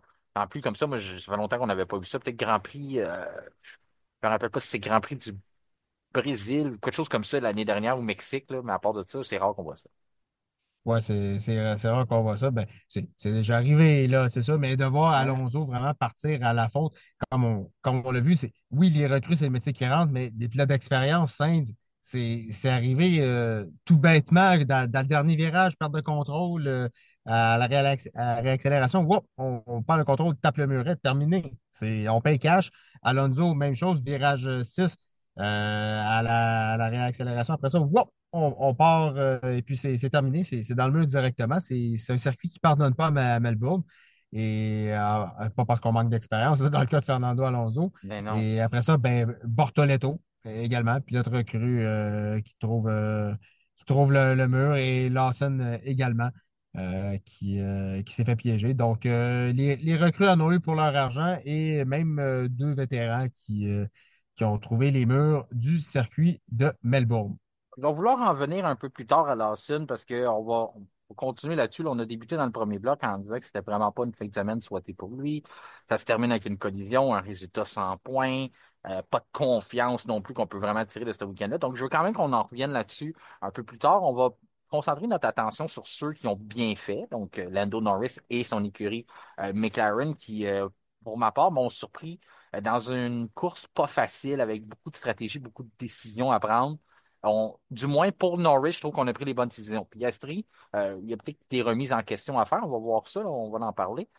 plus comme ça, moi, ça fait longtemps qu'on n'avait pas vu ça. Peut-être Grand Prix, je me rappelle pas si c'est Grand Prix du Brésil ou quelque chose comme ça l'année dernière au Mexique, là, mais à part de ça, c'est rare qu'on voit ça. Ouais, c'est rare qu'on voit ça. Ben, c'est déjà arrivé, là, c'est ça. Mais de voir Hein? Alonso vraiment partir à la faute, comme on l'a vu, oui, les recrues, c'est le métier qui rentre, mais des pilotes d'expérience, Sainz, c'est arrivé tout bêtement dans le dernier virage, perte de contrôle, à la réaccélération. Whoop, on perd le contrôle, tape le muret, terminé. On paye cash. Alonso, même chose, virage 6 à la réaccélération. Après ça, whoop, on part et puis c'est terminé. C'est dans le mur directement. C'est un circuit qui ne pardonne pas à Melbourne. Et pas parce qu'on manque d'expérience, là, dans le cas de Fernando Alonso. Mais non. Et après ça, ben, Bortoleto également, pilote recrue qui trouve le mur et Lawson également. Qui s'est fait piéger. Donc, les recrues en ont eu pour leur argent et même deux vétérans qui ont trouvé les murs du circuit de Melbourne. Je vais vouloir en venir un peu plus tard à Lawson parce on va continuer là-dessus. Là, on a débuté dans le premier bloc en disant que c'était vraiment pas une fin de semaine souhaitée pour lui. Ça se termine avec une collision, un résultat sans points, pas de confiance non plus qu'on peut vraiment tirer de ce week-end-là. Donc, je veux quand même qu'on en revienne là-dessus un peu plus tard. On va concentrer notre attention sur ceux qui ont bien fait, donc Lando Norris et son écurie McLaren qui, pour ma part, m'ont surpris dans une course pas facile avec beaucoup de stratégie, beaucoup de décisions à prendre. Du moins pour Norris, je trouve qu'on a pris les bonnes décisions. Piastri, il y a peut-être des remises en question à faire. On va voir ça, là, on va en parler.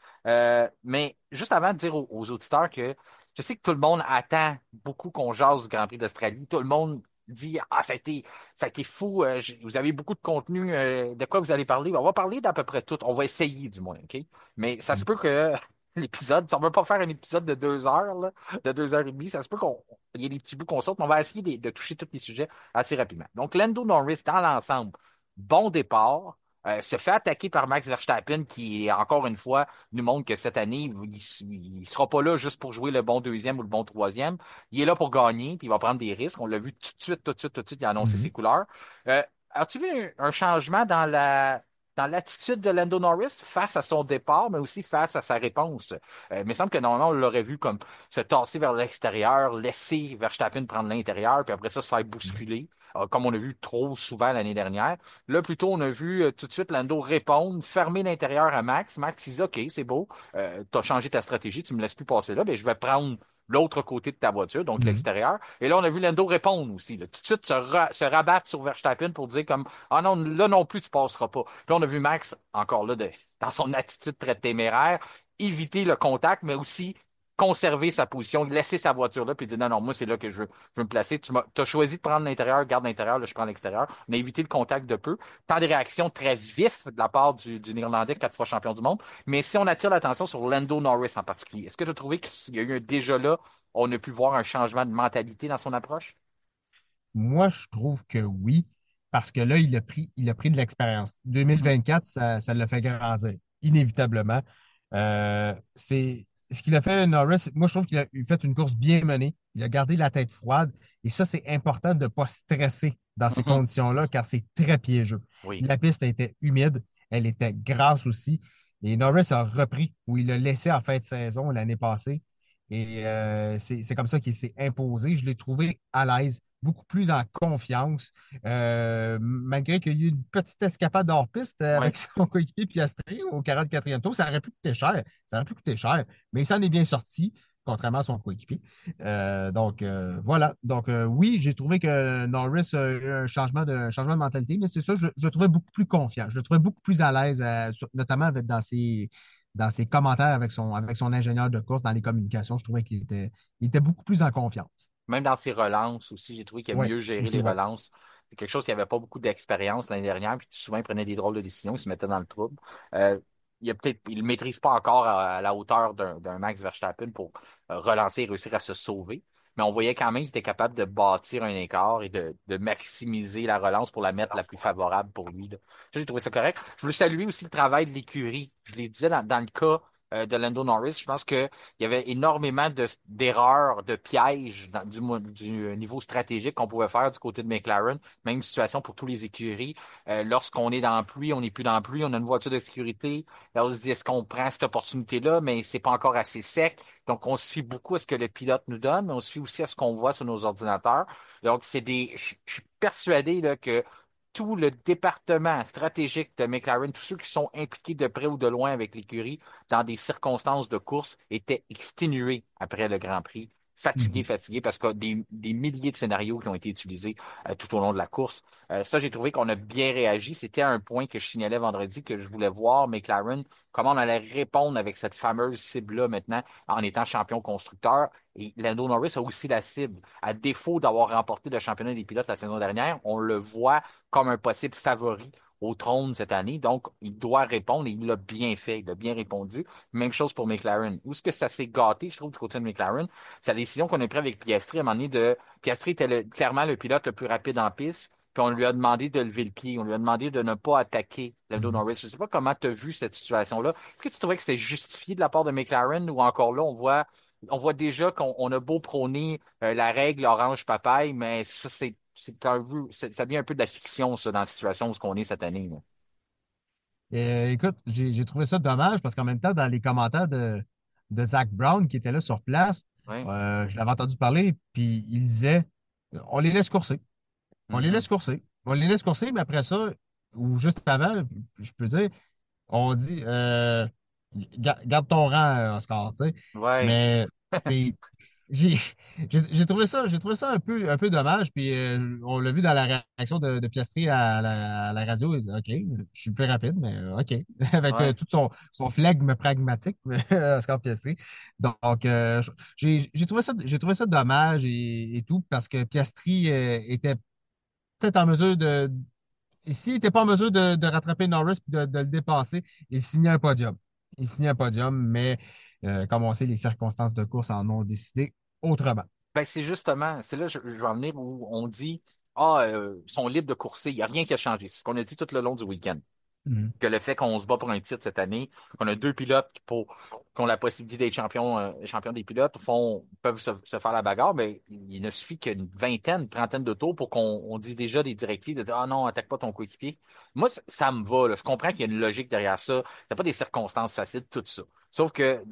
Mais juste avant de dire aux auditeurs que je sais que tout le monde attend beaucoup qu'on jase du Grand Prix d'Australie. Tout le monde dit, ah, ça a été fou. Vous avez beaucoup de contenu. De quoi vous allez parler? On va parler d'à peu près tout. On va essayer du moins, OK? Mais ça se peut que l'épisode, ça ne va pas faire un épisode de 2 heures, là, de 2 heures et demie. Ça se peut qu'il y ait des petits bouts qu'on saute, mais on va essayer de toucher tous les sujets assez rapidement. Donc, Lando Norris, dans l'ensemble, bon départ. Se fait attaquer par Max Verstappen, qui, encore une fois, nous montre que cette année, il sera pas là juste pour jouer le bon deuxième ou le bon troisième. Il est là pour gagner, puis il va prendre des risques. On l'a vu tout de suite, tout de suite, tout de suite, il a annoncé ses Mhm. couleurs. As-tu vu un changement dans l'attitude de Lando Norris face à son départ, mais aussi face à sa réponse? Il me semble que normalement, on l'aurait vu comme se tasser vers l'extérieur, laisser Verstappen prendre l'intérieur, puis après ça, se faire bousculer, comme on a vu trop souvent l'année dernière. Là, plutôt, on a vu tout de suite Lando répondre, fermer l'intérieur à Max. Max, il dit, OK, c'est beau, tu as changé ta stratégie, tu me laisses plus passer là, mais je vais prendre l'autre côté de ta voiture, donc Mhm. l'extérieur. Et là, on a vu Lando répondre aussi, là. Tout de suite se rabattre sur Verstappen pour dire comme, ah non, là non plus, tu passeras pas. Puis là, on a vu Max, encore là, dans son attitude très téméraire, éviter le contact, mais aussi conserver sa position, laisser sa voiture là, puis dire non, non, moi, c'est là que je veux me placer. Tu as choisi de prendre l'intérieur, garde l'intérieur, là, je prends l'extérieur. On a évité le contact de peu. Temps de réaction très vif de la part du Néerlandais, 4 fois champion du monde. Mais si on attire l'attention sur Lando Norris en particulier, est-ce que tu as trouvé qu'il y a eu déjà là, on a pu voir un changement de mentalité dans son approche? Moi, je trouve que oui, parce que là, il a pris de l'expérience. Mhm. 2024, ça l'a fait grandir, inévitablement. C'est ce qu'il a fait, Norris, moi, je trouve qu'il a fait une course bien menée. Il a gardé la tête froide. Et ça, c'est important de ne pas stresser dans ces Mhm. conditions-là, car c'est très piégeux. Oui. La piste était humide, elle était grasse aussi. Et Norris a repris, où il l'a laissé en fin de saison l'année passée. Et c'est comme ça qu'il s'est imposé. Je l'ai trouvé à l'aise, beaucoup plus en confiance, malgré qu'il y ait eu une petite escapade hors piste Oui. avec son coéquipier Piastri au 44e tour. Ça aurait pu coûter cher. Ça aurait pu coûter cher, mais il s'en est bien sorti, contrairement à son coéquipier. Voilà. Donc, oui, j'ai trouvé que Norris a eu un changement de mentalité, mais c'est ça, je le trouvais beaucoup plus confiant. Je le trouvais beaucoup plus à l'aise, notamment dans ses commentaires avec son ingénieur de course, dans les communications. Je trouvais il était beaucoup plus en confiance. Même dans ses relances aussi, j'ai trouvé qu'il a Oui, mieux géré aussi, les oui. relances. C'est quelque chose qui n'avait pas beaucoup d'expérience l'année dernière, puis souvent il prenait des drôles de décisions, il se mettait dans le trouble. Euh, il ne maîtrise pas encore à la hauteur d'un Max Verstappen pour relancer et réussir à se sauver. Mais on voyait quand même qu'il était capable de bâtir un écart et de maximiser la relance pour la mettre la plus favorable pour lui, là. Ça, j'ai trouvé ça correct. Je veux saluer aussi le travail de l'écurie. Je l'ai dit dans le cas de Lando Norris, je pense que il y avait énormément d'erreurs, de pièges du niveau stratégique qu'on pouvait faire du côté de McLaren. Même situation pour tous les écuries. Lorsqu'on est dans la pluie, on n'est plus dans la pluie, on a une voiture de sécurité. Là, on se dit, est-ce qu'on prend cette opportunité-là, mais c'est pas encore assez sec. Donc, on se fie beaucoup à ce que le pilote nous donne, mais on se fie aussi à ce qu'on voit sur nos ordinateurs. Donc, je suis persuadé là, que tout le département stratégique de McLaren, tous ceux qui sont impliqués de près ou de loin avec l'écurie, dans des circonstances de course, étaient exténués après le Grand Prix. Fatigués, Mhm. fatigués, parce qu'il y a des milliers de scénarios qui ont été utilisés tout au long de la course. Ça, j'ai trouvé qu'on a bien réagi. C'était un point que je signalais vendredi, que je voulais voir McLaren, comment on allait répondre avec cette fameuse cible-là maintenant, en étant champion constructeur. Et Lando Norris a aussi la cible. À défaut d'avoir remporté le championnat des pilotes la saison dernière, on le voit comme un possible favori au trône cette année. Donc, il doit répondre et il l'a bien fait. Il a bien répondu. Même chose pour McLaren. Où est-ce que ça s'est gâté, je trouve, du côté de McLaren? C'est la décision qu'on a prise avec Piastri à un moment donné de. Piastri était clairement le pilote le plus rapide en piste. Puis on lui a demandé de lever le pied. On lui a demandé de ne pas attaquer Lando Mhm. Norris. Je ne sais pas comment tu as vu cette situation-là. Est-ce que tu trouvais que c'était justifié de la part de McLaren ou encore là, on voit déjà qu'on a beau prôner la règle orange papaye, mais ça, ça vient un peu de la fiction, ça, dans la situation où on est cette année, là. Écoute, j'ai trouvé ça dommage parce qu'en même temps, dans les commentaires de Zach Brown qui était là sur place, Oui. je l'avais entendu parler, puis il disait on les laisse courser. On les Mhm. laisse courser. On les laisse courser, mais après ça, ou juste avant, je peux dire, on dit garde ton rang, Oscar, tu sais. Ouais. Mais c'est j'ai j'ai trouvé ça un peu dommage. Puis on l'a vu dans la réaction de Piastri à la radio. Il dit, OK, je suis plus rapide, mais OK. Avec Ouais. tout son flegme pragmatique, Oscar Piastri. Donc, j'ai trouvé ça dommage et tout parce que Piastri était peut-être en mesure de. Et s'il n'était pas en mesure de rattraper Norris et de le dépasser, il signait un podium. Il signait un podium, mais comme on sait, les circonstances de course en ont décidé autrement. Ben, c'est justement, c'est là que je vais en venir où on dit, ah, ils sont libres de courser, il n'y a rien qui a changé. C'est ce qu'on a dit tout le long du week-end. Mhm. Que le fait qu'on se bat pour un titre cette année, qu'on a deux pilotes qui ont la possibilité d'être champions des pilotes, peuvent se faire la bagarre, mais il ne suffit qu'une vingtaine, une trentaine de tours pour qu'on dise déjà des directives de dire ah non, attaque pas ton coéquipier. Moi, ça me va, là. Je comprends qu'il y a une logique derrière ça. C'est pas des circonstances faciles, tout ça. Sauf que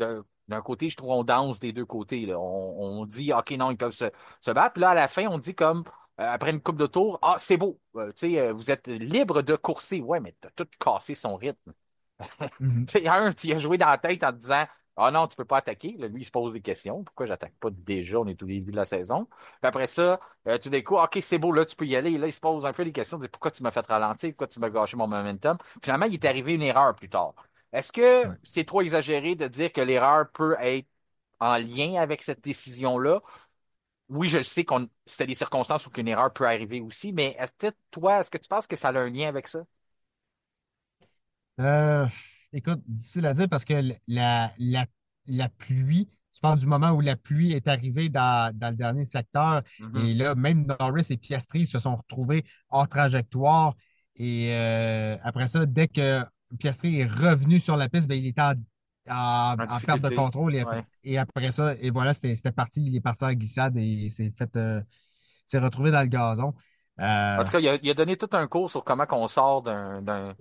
d'un côté, je trouve on danse des deux côtés, là. On dit OK, non, ils peuvent se battre. Puis là, à la fin, on dit comme après une coupe de tour, ah, c'est beau. Tu sais, vous êtes libre de courser. Ouais, mais t'as tout cassé son rythme. Mhm. Tu sais, un, tu y as joué dans la tête en te disant, ah non, tu peux pas attaquer. Là, lui, il se pose des questions. Pourquoi j'attaque pas déjà? On est au début de la saison. Puis après ça, tout d'un coup, OK, c'est beau, là, tu peux y aller. Là, il se pose un peu des questions. Il dit, pourquoi tu m'as fait ralentir? Pourquoi tu m'as gâché mon momentum? Finalement, il est arrivé une erreur plus tard. Est-ce que Ouais. c'est trop exagéré de dire que l'erreur peut être en lien avec cette décision-là? Oui, je le sais qu'on c'était des circonstances où qu'une erreur peut arriver aussi, mais est-ce que tu penses que ça a un lien avec ça? Euh, Écoute, difficile à dire parce que la pluie, je pense du moment où la pluie est arrivée dans le dernier secteur, Mhm. et là, même Norris et Piastri se sont retrouvés hors trajectoire. Et après ça, dès que Piastri est revenu sur la piste, ben, il était En en perte de difficulté. contrôle. Ouais. Et après ça, et voilà, c'était parti. Il est parti en glissade et il s'est retrouvé dans le gazon. En Euh, tout cas, il a donné tout un cours sur comment qu'on sort du gazon.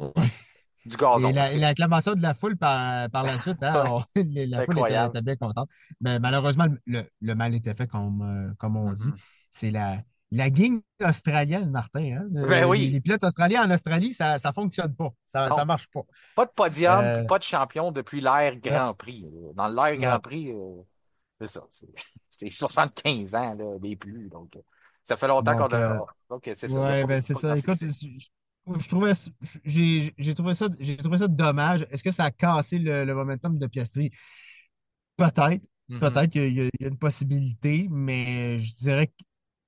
Et En tout cas, l'acclamation de la foule par la suite, hein, ouais, la c'est foule incroyable. était bien contente. Mais malheureusement, le mal était fait, comme on dit. Mhm. C'est la gang australienne, Martin. Hein. Ben Les oui. pilotes australiens en Australie, ça ne fonctionne pas. Ça Non, marche pas. pas de podium puis Euh, pas de champion depuis l'ère non, Grand Prix. Dans l'ère Grand non. Prix, c'est ça. C'est 75 ans, là, les plus. Donc, ça fait longtemps qu'on Donc, a. Donc, c'est ça. Il n'y a ouais, pas, ben c'est pas grand ça. Écoute, succès. je trouvais, j'ai trouvé ça dommage. Est-ce que ça a cassé le momentum de Piastri? Peut-être. Mhm. Peut-être qu'il y a une possibilité, mais je dirais que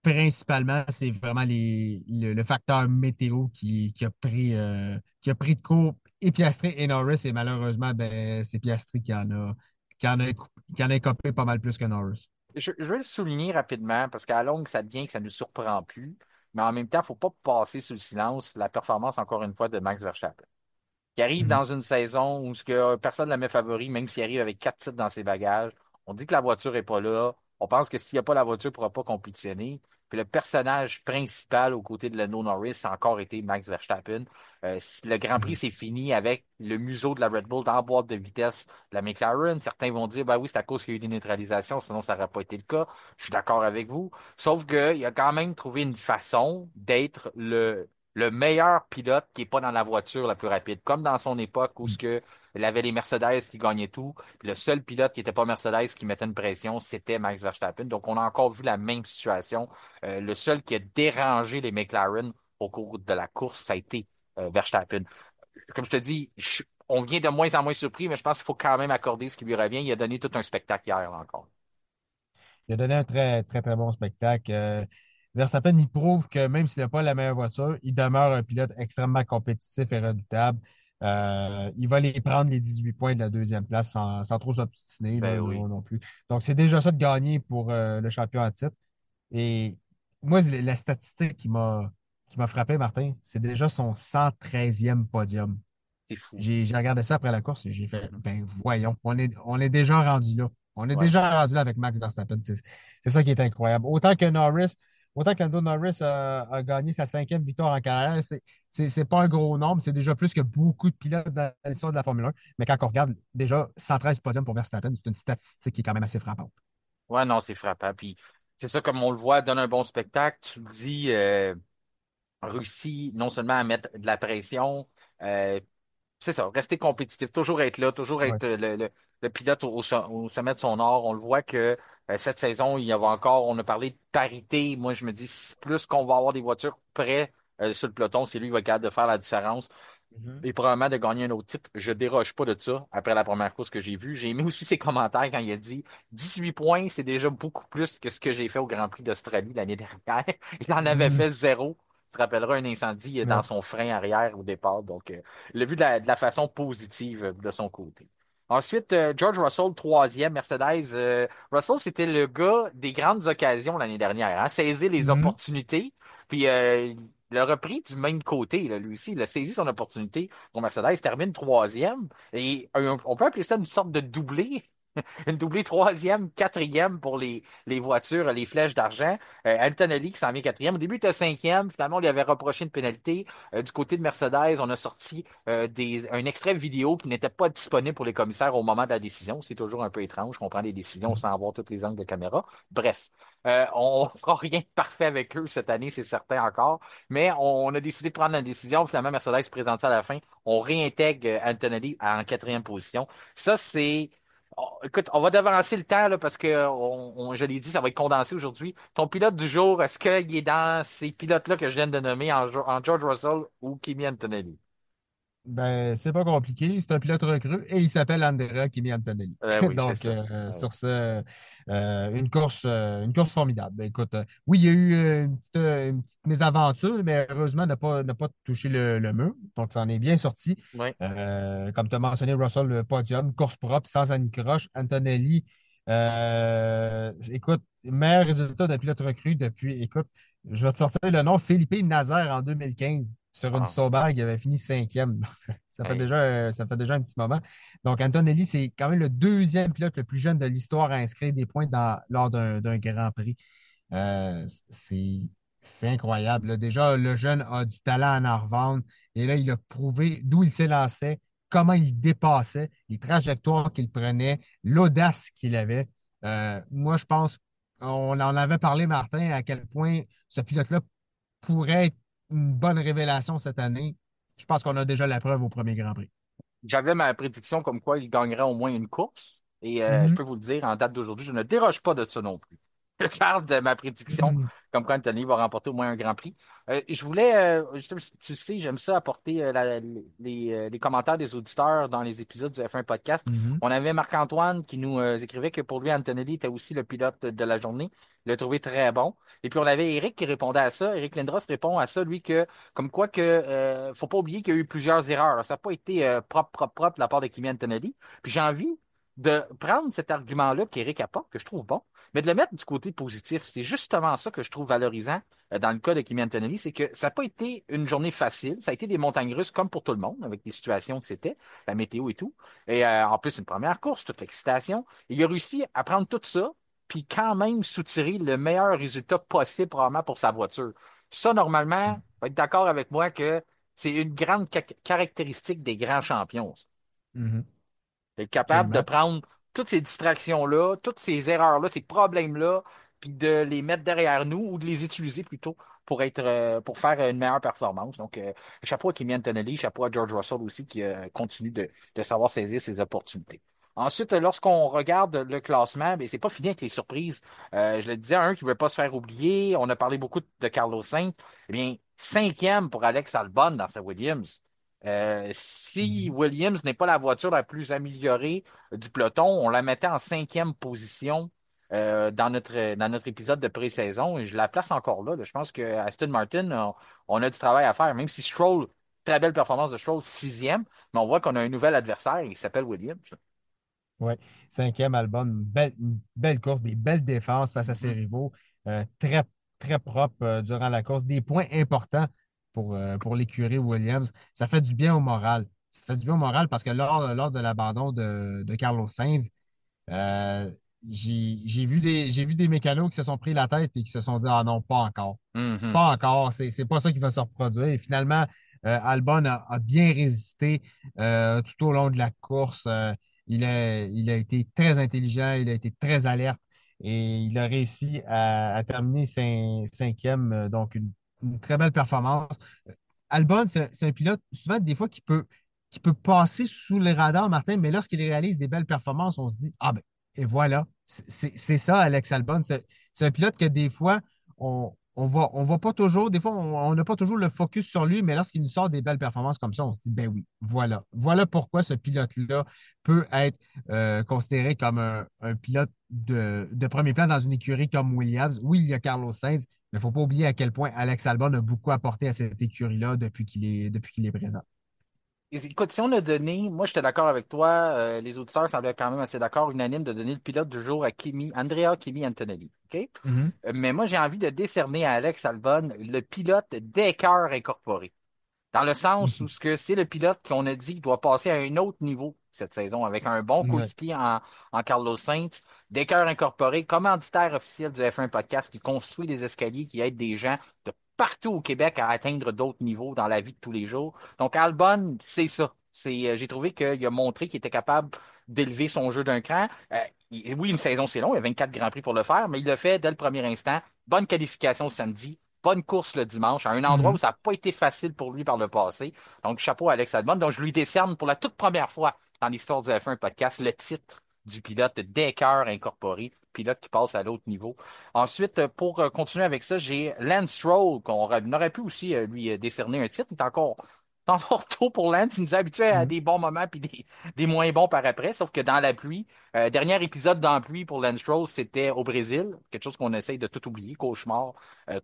principalement, c'est vraiment le facteur météo qui a pris de court et Piastri et Norris. Et malheureusement, ben, c'est Piastri qui en a écopé pas mal plus que Norris. Je veux le souligner rapidement parce qu'à la longue, ça devient que ça ne nous surprend plus. Mais en même temps, il ne faut pas passer sous le silence la performance, encore une fois, de Max Verstappen, qui arrive Mhm. dans une saison où personne ne la met favori, même s'il arrive avec 4 titres dans ses bagages. On dit que la voiture n'est pas là. On pense que s'il n'y a pas la voiture, il ne pourra pas compétitionner. Puis le personnage principal aux côtés de Lando Norris a encore été Max Verstappen. Le Grand Prix Mhm. s'est fini avec le museau de la Red Bull dans la boîte de vitesse de la McLaren. Certains vont dire, bah oui, c'est à cause qu'il y a eu des neutralisations, sinon ça n'aurait pas été le cas. Je suis d'accord avec vous. Sauf qu'il a quand même trouvé une façon d'être le meilleur pilote qui n'est pas dans la voiture la plus rapide, comme dans son époque où il avait les Mercedes qui gagnaient tout, puis le seul pilote qui n'était pas Mercedes qui mettait une pression, c'était Max Verstappen. Donc on a encore vu la même situation. Le seul qui a dérangé les McLaren au cours de la course, ça a été Verstappen. Comme je te dis, on vient de moins en moins surpris, mais je pense qu'il faut quand même accorder ce qui lui revient. Il a donné tout un spectacle hier là, encore. Il a donné un très, très, très bon spectacle. Verstappen, il prouve que même s'il n'a pas la meilleure voiture, il demeure un pilote extrêmement compétitif et redoutable. Il va les prendre les 18 points de la deuxième place sans trop s'obstiner Ben là, oui. non plus. Donc, c'est déjà ça de gagner pour le champion à titre. Et moi, la statistique qui m'a frappé, Martin, c'est déjà son 113e podium. C'est fou. J'ai regardé ça après la course et j'ai fait, Mhm. ben voyons, on est déjà rendu là. On est Ouais. déjà rendu là avec Max Verstappen. C'est ça qui est incroyable. Autant que Lando Norris a gagné sa 5e victoire en carrière, c'est pas un gros nombre, c'est déjà plus que beaucoup de pilotes dans l'histoire de la Formule 1. Mais quand on regarde déjà 113 podiums pour Verstappen, c'est une statistique qui est quand même assez frappante. Ouais, non, c'est frappant. Puis c'est ça, comme on le voit, donne un bon spectacle. Tu le dis, réussit non seulement à mettre de la pression, euh, c'est ça, rester compétitif, toujours être là, toujours Ouais. être le pilote au sommet de son art. On le voit que cette saison, il y avait encore, on a parlé de parité. Moi, je me dis, plus qu'on va avoir des voitures près sur le peloton, c'est lui qui va être capable de faire la différence Mhm. et probablement de gagner un autre titre. Je déroge pas de ça après la première course que j'ai vue. J'ai aimé aussi ses commentaires quand il a dit 18 points, c'est déjà beaucoup plus que ce que j'ai fait au Grand Prix d'Australie l'année dernière. Il en avait Mhm. fait zéro. Tu te rappelleras un incendie dans Ouais. son frein arrière au départ. Donc, il l'a vu de la façon positive de son côté. Ensuite, George Russell, troisième, Mercedes. Russell, c'était le gars des grandes occasions l'année dernière, hein, saisir les Mhm. opportunités. Puis, il a repris du même côté, là, lui aussi. Il a saisi son opportunité. Pour Mercedes, termine troisième. Et on peut appeler ça une sorte de doublé. Une doublée troisième, quatrième pour les voitures, les flèches d'argent. Antonelli qui s'en vient quatrième. Au début, il était cinquième. Finalement, on lui avait reproché une pénalité. Du côté de Mercedes, on a sorti un extrait vidéo qui n'était pas disponible pour les commissaires au moment de la décision. C'est toujours un peu étrange qu'on prend des décisions sans avoir tous les angles de caméra. Bref, on fera rien de parfait avec eux cette année, c'est certain encore. Mais on a décidé de prendre la décision. Finalement, Mercedes se présente à la fin. On réintègre Antonelli en quatrième position. Ça, c'est écoute, on va devancer le temps là, parce que je l'ai dit, ça va être condensé aujourd'hui. Ton pilote du jour, est-ce qu'il est dans ces pilotes-là que je viens de nommer en George Russell ou Kimi Antonelli? Ben, c'est pas compliqué. C'est un pilote recru et il s'appelle Andrea Kimi Antonelli. Oui, c'est Donc, ça. Oui. sur ce, une course formidable. Ben, écoute, oui, il y a eu une petite mésaventure, mais heureusement, n'a pas touché le mur. Donc, ça en est bien sorti. Oui. Comme tu as mentionné, Russell, le podium, course propre, sans anicroche. Antonelli, écoute, meilleur résultat de pilote recru depuis, écoute, je vais te sortir le nom, Philippe Nazaire en 2015 sur une Ah, Sauber, il avait fini cinquième. Donc, hey. ça fait déjà un petit moment. Donc, Antonelli, c'est quand même le deuxième pilote le plus jeune de l'histoire à inscrire des points lors d'un Grand Prix. Euh, c'est, c'est incroyable, là. Déjà, le jeune a du talent à en revendre. Et là, il a prouvé d'où il s'élançait, comment il dépassait, les trajectoires qu'il prenait, l'audace qu'il avait. Moi, je pense, on en avait parlé, Martin, à quel point ce pilote-là pourrait être une bonne révélation cette année. Je pense qu'on a déjà la preuve au premier Grand Prix. J'avais ma prédiction comme quoi il gagnerait au moins une course. Et je Mhm. peux vous le dire, en date d'aujourd'hui, je ne déroge pas de ça non plus. Je garde ma prédiction Mhm. comme quoi Anthony va remporter au moins un Grand Prix. Je voulais, tu sais, j'aime ça apporter les commentaires des auditeurs dans les épisodes du F1 Podcast. Mhm. On avait Marc-Antoine qui nous écrivait que pour lui, Antonelli était aussi le pilote de la journée. Il l'a trouvé très bon. Et puis on avait Eric qui répondait à ça. Eric Lindros répond à ça, lui, que comme quoi que faut pas oublier qu'il y a eu plusieurs erreurs, là. Ça n'a pas été propre de la part de Kimi Antonelli. Puis j'ai envie de prendre cet argument-là qu'Eric apporte, que je trouve bon, mais de le mettre du côté positif. C'est justement ça que je trouve valorisant dans le cas de Kimi Antonelli, c'est que ça n'a pas été une journée facile. Ça a été des montagnes russes comme pour tout le monde, avec les situations que c'était, la météo et tout. Et en plus, une première course, toute l'excitation. Il a réussi à prendre tout ça, puis quand même soutirer le meilleur résultat possible probablement pour sa voiture. Ça, normalement, va être d'accord avec moi que c'est une grande caractéristique des grands champions. Mhm. Être capable de Absolument. prendre toutes ces distractions-là, toutes ces erreurs-là, ces problèmes-là, puis de les mettre derrière nous ou de les utiliser plutôt pour être pour faire une meilleure performance. Donc, chapeau à Kimi Antonelli, chapeau à George Russell aussi qui continue de savoir saisir ses opportunités. Ensuite, lorsqu'on regarde le classement, ben, c'est pas fini avec les surprises. Je le disais, un qui ne veut pas se faire oublier. On a parlé beaucoup de Carlos Sainz. Eh bien, cinquième pour Alex Albon dans sa Williams. Si Mhm. Williams n'est pas la voiture la plus améliorée du peloton, on la mettait en cinquième position dans notre épisode de pré-saison et je la place encore là. Je pense que Aston Martin, on a du travail à faire, même si Stroll, très belle performance de Stroll, sixième, mais on voit qu'on a un nouvel adversaire, il s'appelle Williams. Oui, cinquième album, une belle course, des belles défenses face à ses Mhm. rivaux, très, très propre durant la course, des points importants pour l'écurie Williams. Ça fait du bien au moral. Ça fait du bien au moral parce que lors de l'abandon de Carlos Sainz, euh, j'ai vu des mécanos qui se sont pris la tête et qui se sont dit, ah non, pas encore. Mhm. Pas encore, c'est pas ça qui va se reproduire. Et finalement, Albon a bien résisté tout au long de la course. Il a été très intelligent, il a été très alerte et il a réussi à terminer cinquième, donc une très belle performance. Albon, c'est un pilote, souvent, des fois, qui peut passer sous les radars, Martin, mais lorsqu'il réalise des belles performances, on se dit, ah ben, et voilà, c'est ça, Alex Albon. C'est un pilote que des fois, on voit pas toujours, des fois, on n'a pas toujours le focus sur lui, mais lorsqu'il nous sort des belles performances comme ça, on se dit, ben oui, voilà. Voilà pourquoi ce pilote-là peut être considéré comme un pilote de premier plan dans une écurie comme Williams. Oui, il y a Carlos Sainz, mais il ne faut pas oublier à quel point Alex Albon a beaucoup apporté à cette écurie-là depuis qu'il est présent. Écoute, si on a donné, moi j'étais d'accord avec toi, les auditeurs semblaient quand même assez d'accord, unanime, de donner le pilote du jour à Andrea Kimi Antonelli. OK? Mhm. Mais moi j'ai envie de décerner à Alex Albon le pilote d'Écart incorporé. Dans le sens où Mhm. ce que c'est le pilote qu'on a dit qu'il doit passer à un autre niveau cette saison avec un bon Ouais. coéquipier en Carlos Sainz, des cœurs incorporés, commanditaire officiel du F1 Podcast qui construit des escaliers qui aident des gens de partout au Québec à atteindre d'autres niveaux dans la vie de tous les jours. Donc Albon, c'est ça. J'ai trouvé qu'il a montré qu'il était capable d'élever son jeu d'un cran. Oui, une saison c'est long, il y a 24 Grands Prix pour le faire, mais il l'a fait dès le premier instant. Bonne qualification samedi. Bonne course le dimanche, à un endroit où Mhm. ça n'a pas été facile pour lui par le passé. Donc, chapeau à Alex Albon. Donc, je lui décerne pour la toute première fois dans l'histoire du F1 Podcast le titre du pilote des cœurs incorporé, pilote qui passe à l'autre niveau. Ensuite, pour continuer avec ça, j'ai Lance Stroll, on aurait pu aussi lui décerner un titre. Il est encore tôt pour Lance. Il nous a habitués à Mhm. des bons moments puis des moins bons par après, sauf que dans la pluie, dernier épisode dans la pluie pour Lance Stroll, c'était au Brésil, quelque chose qu'on essaye de tout oublier, cauchemar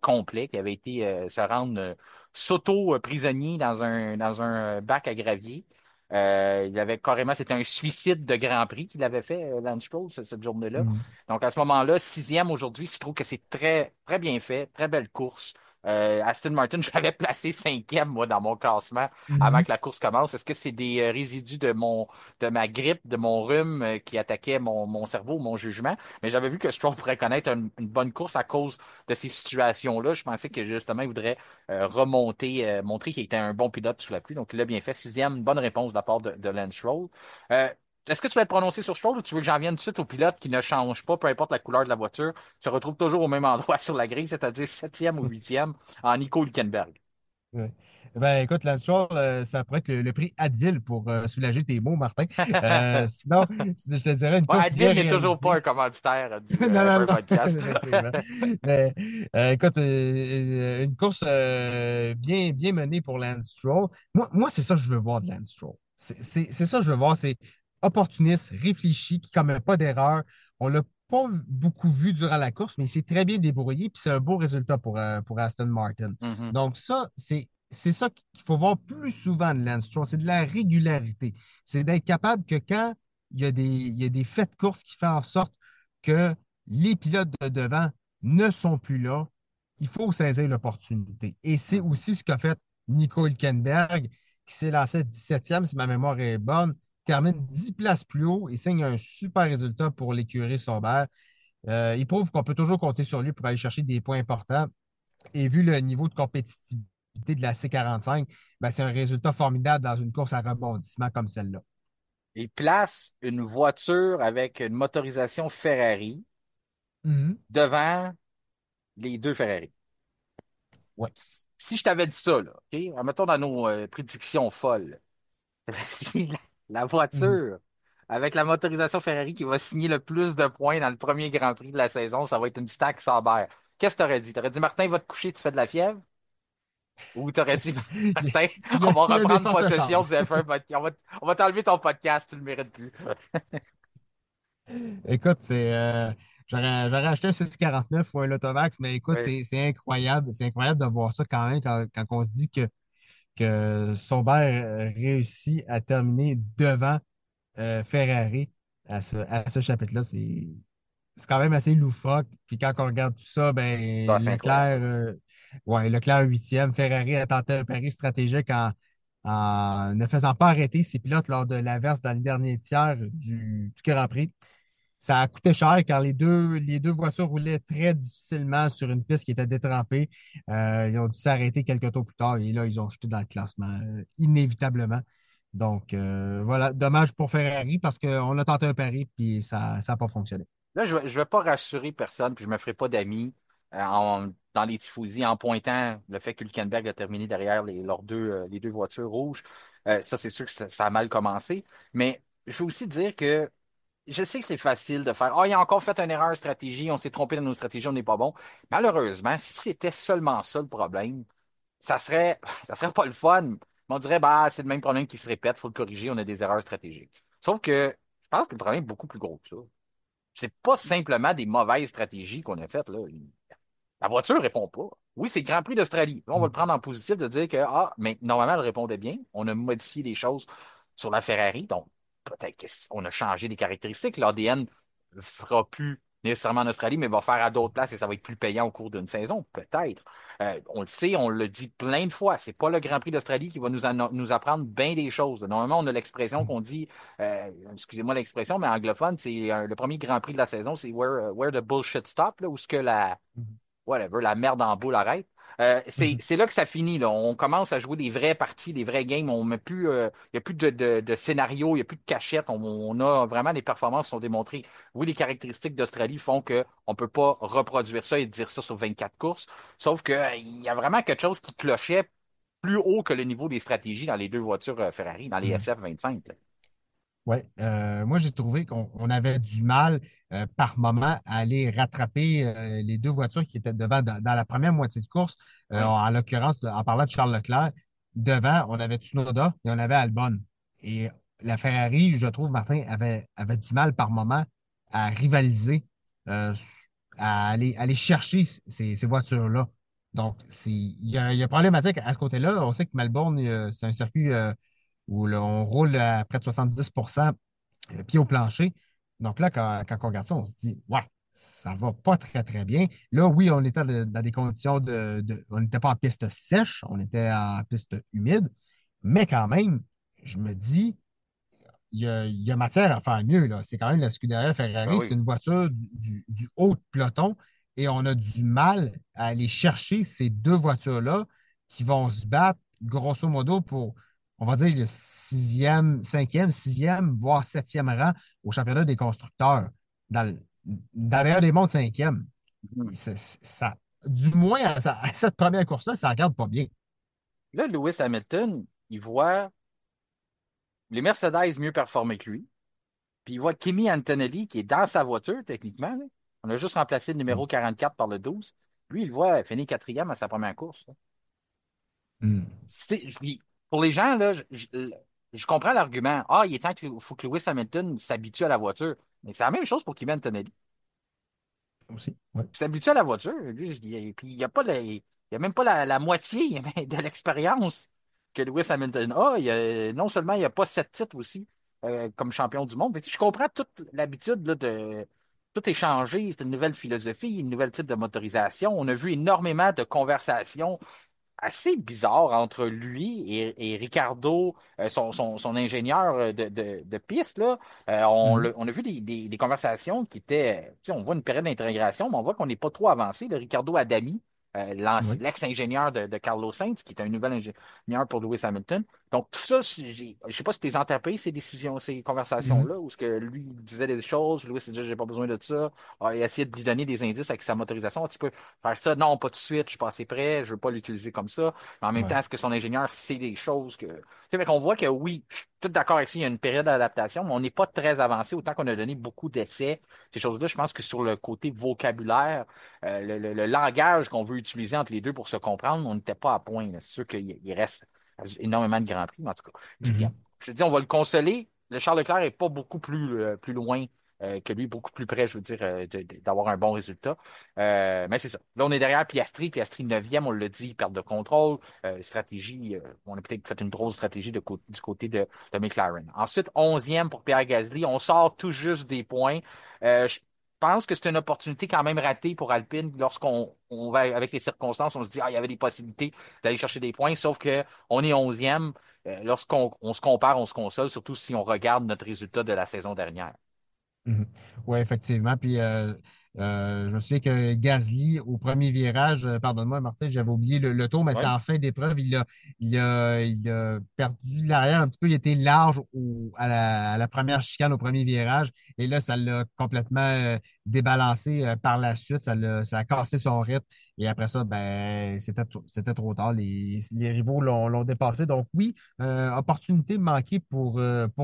complet, qui avait été se rendre s'auto-prisonnier dans un bac à gravier. Il avait carrément, c'était un suicide de Grand Prix qu'il avait fait, Lance Stroll, cette journée-là. Mhm. Donc à ce moment-là, sixième aujourd'hui, je trouve que c'est très, très bien fait, très belle course. Aston Martin, je l'avais placé cinquième, moi, dans mon classement avant Mhm. que la course commence. Est-ce que c'est des résidus de ma grippe, de mon rhume qui attaquait mon cerveau, mon jugement? Mais j'avais vu que Stroll pourrait connaître une bonne course à cause de ces situations-là. Je pensais que justement, il voudrait remonter, montrer qu'il était un bon pilote sous la pluie. Donc, il l'a bien fait. Sixième, bonne réponse de la part de Lance Stroll. Euh, Est-ce que tu vas être prononcé sur Stroll ou tu veux que j'en vienne tout de suite au pilote qui ne change pas, peu importe la couleur de la voiture, se retrouve toujours au même endroit sur la grille, c'est-à-dire septième ou huitième en Nico Hülkenberg? Ouais. Ben, écoute, la soir, ça pourrait être le prix Advil pour soulager tes maux, Martin. Sinon, je te dirais une Ouais, course Advil bien n'est toujours pas réalisée. un commanditaire du Non, non, F1 non, Podcast. effectivement. Mais écoute, une course bien, bien menée pour Lance Stroll. Moi, c'est ça que je veux voir de Lance Stroll. C'est ça que je veux voir. C'est opportuniste, réfléchi, qui ne commet pas d'erreur. On l'a pas beaucoup vu durant la course, mais il s'est très bien débrouillé, puis c'est un beau résultat pour Aston Martin. Mhm. Donc, ça, c'est ça qu'il faut voir plus souvent de Lance Stroll. C'est de la régularité. C'est d'être capable que quand il y a des faits de course qui font en sorte que les pilotes de devant ne sont plus là, il faut saisir l'opportunité. Et c'est Mhm. aussi ce qu'a fait Nico Hülkenberg, qui s'est lancé 17e, si ma mémoire est bonne, termine 10 places plus haut et signe un super résultat pour l'écurie Sauber. Il prouve qu'on peut toujours compter sur lui pour aller chercher des points importants. Et vu le niveau de compétitivité de la C45, ben, c'est un résultat formidable dans une course à rebondissement comme celle-là. Il place une voiture avec une motorisation Ferrari Mhm. devant les deux Ferrari. Ouais. Si je t'avais dit ça, là, OK? Mettons dans nos prédictions folles, la Mhm. voiture avec la motorisation Ferrari qui va signer le plus de points dans le premier Grand Prix de la saison, ça va être une stack Sauber. Qu'est-ce que t'aurais dit? T'aurais dit, Martin, va te coucher, tu fais de la fièvre? Ou t'aurais dit, Il Martin, on va il y a des reprendre fortes possession chances. du F1 podcast. On va t'enlever ton podcast, tu le mérites plus. Écoute, j'aurais acheté un 649 ou un Lotomax, mais écoute, Oui. c'est incroyable. C'est incroyable de voir ça quand même quand on se dit que Sauber réussit à terminer devant Ferrari à ce chapitre-là. C'est quand même assez loufoque. Puis quand on regarde tout ça, Ah, ben c'est incroyable. Leclerc huitième, Ferrari a tenté un pari stratégique en ne faisant pas arrêter ses pilotes lors de l'averse dans le dernier tiers du Grand Prix. Ça a coûté cher car les deux voitures roulaient très difficilement sur une piste qui était détrempée. Ils ont dû s'arrêter quelques tours plus tard et là, ils ont jeté dans le classement, inévitablement. Donc, voilà, dommage pour Ferrari parce qu'on a tenté un pari puis ça n'a pas fonctionné. Là, je vais pas rassurer personne, puis je me ferai pas d'amis dans les tifosi en pointant le fait que Hülkenberg a terminé derrière les deux voitures rouges. Ça, c'est sûr que ça a mal commencé. Mais je veux aussi dire que je sais que c'est facile de faire il a encore fait une erreur de stratégie, on s'est trompé dans nos stratégies, on n'est pas bon. Malheureusement, si c'était seulement ça le problème, ça serait pas le fun. Mais on dirait, bah, c'est le même problème qui se répète, faut le corriger, on a des erreurs stratégiques. Sauf que je pense que le problème est beaucoup plus gros que ça. C'est pas simplement des mauvaises stratégies qu'on a faites, là. La voiture répond pas. Oui, c'est le Grand Prix d'Australie. Là, on va le prendre en positif de dire que, mais normalement, elle répondait bien. On a modifié les choses sur la Ferrari. Donc, peut-être qu'on a changé les caractéristiques. L'ADN fera plus nécessairement en Australie, mais va faire à d'autres places et ça va être plus payant au cours d'une saison. Peut-être. On le sait, on le dit plein de fois. C'est pas le Grand Prix d'Australie qui va nous apprendre bien des choses. Normalement, on a l'expression qu'on dit, excusez-moi l'expression, mais anglophone, c'est le premier Grand Prix de la saison, c'est where the bullshit stop, là, où ce que whatever, la merde en boule arrête. C'est là que ça finit, là. On commence à jouer des vraies parties, des vrais games. On met plus, il y a plus de scénario, il y a plus de cachette. On a vraiment les performances qui sont démontrées. Oui, les caractéristiques d'Australie font que on peut pas reproduire ça et dire ça sur 24 courses. Sauf que, il y a vraiment quelque chose qui clochait plus haut que le niveau des stratégies dans les deux voitures Ferrari, dans les SF25. Oui, moi j'ai trouvé qu'on avait du mal par moment à aller rattraper les deux voitures qui étaient devant dans la première moitié de course. Oui. En l'occurrence, en parlant de Charles Leclerc, devant, on avait Tsunoda et on avait Albon. Et la Ferrari, je trouve, Martin, avait du mal par moment à rivaliser, euh, à aller chercher ces voitures-là. Donc, il y a problématique à ce côté-là. On sait que Melbourne, c'est un circuit où là, on roule à près de 70 pied au plancher. Donc là, quand on regarde ça, on se dit, ouais, ça va pas très, très bien. Là, oui, on était dans des conditions on n'était pas en piste sèche, on était en piste humide, mais quand même, je me dis, il y a matière à faire mieux, là. C'est quand même la Scuderia Ben Ferrari, c'est oui. une voiture du haut de peloton et on a du mal à aller chercher ces deux voitures-là qui vont se battre, grosso modo, pour, on va dire, le sixième, cinquième, sixième, voire septième rang au championnat des constructeurs. Dans le meilleur des mondes, cinquième. Mhm. Ça, du moins, à cette première course-là, ça regarde pas bien. Là, Lewis Hamilton, il voit les Mercedes mieux performer que lui. Puis il voit Kimi Antonelli qui est dans sa voiture, techniquement, là. On a juste remplacé le Mm. numéro 44 par le 12. Lui, il le voit finir quatrième à sa première course, là. Mm. Puis, pour les gens, là, je comprends l'argument. Ah, il est temps qu'il faut que Lewis Hamilton s'habitue à la voiture. Mais c'est la même chose pour Kimi Antonelli. Aussi, ouais. Il s'habitue à la voiture. Lui, puis il n'y a pas il y a même pas la moitié de l'expérience que Lewis Hamilton a. Non seulement il n'y a pas sept titres aussi comme champion du monde, mais tu sais, je comprends toute l'habitude là, de tout est changé. C'est une nouvelle philosophie, une nouvelle type de motorisation. On a vu énormément de conversations assez bizarre entre lui et Ricardo, son ingénieur de piste, là. Mhm. On a vu des conversations qui étaient, tu sais, on voit une période d'intégration, mais on voit qu'on n'est pas trop avancé. Le Ricardo Adami, Oui. l'ex-ingénieur de Carlos Sainz, qui est un nouvel ingénieur pour Lewis Hamilton. Donc, tout ça, je sais pas si tu les tapé, ces décisions, ces Mhm. conversations-là, où ce que lui il disait des choses, Lewis disait, j'ai pas besoin de ça. Ah, il essayait de lui donner des indices avec sa motorisation. Tu peux faire ça, non, pas tout de suite, je suis pas assez prêt, je veux pas l'utiliser comme ça. Mais en même Ouais. temps, est-ce que son ingénieur sait des choses que. Tu sais, qu'on voit que oui, je suis tout d'accord avec ça, il y a une période d'adaptation, mais on n'est pas très avancé, autant qu'on a donné beaucoup d'essais. Ces choses-là, je pense que sur le côté vocabulaire, le langage qu'on veut utiliser entre les deux pour se comprendre, on n'était pas à point, là. C'est sûr qu'il reste énormément de grands prix, mais en tout cas, dixième. Mhm. Je te dis, on va le consoler. Le Charles Leclerc est pas beaucoup plus loin que lui, beaucoup plus près, je veux dire, d'avoir un bon résultat. Mais c'est ça. Là, on est derrière Piastri. Piastri 9e, on l'a dit, perte de contrôle. Stratégie, on a peut-être fait une grosse stratégie du côté de McLaren. Ensuite, 11e pour Pierre Gasly. On sort tout juste des points. Je pense que c'est une opportunité quand même ratée pour Alpine lorsqu'on va avec les circonstances, on se dit, ah, il y avait des possibilités d'aller chercher des points, sauf que on est 11e. Lorsqu'on se compare, on se console, surtout si on regarde notre résultat de la saison dernière. Mhm. Oui, effectivement. Puis, je me souviens que Gasly, au premier virage, pardonne-moi, Martin, j'avais oublié le tour, mais c'est Oui. en fin d'épreuve, il a perdu l'arrière un petit peu. Il était large à la première chicane, au premier virage. Et là, ça l'a complètement débalancé par la suite. Ça a cassé son rythme. Et après ça, ben, c'était trop tard. Les rivaux l'ont dépassé. Donc, oui, opportunité manquée pour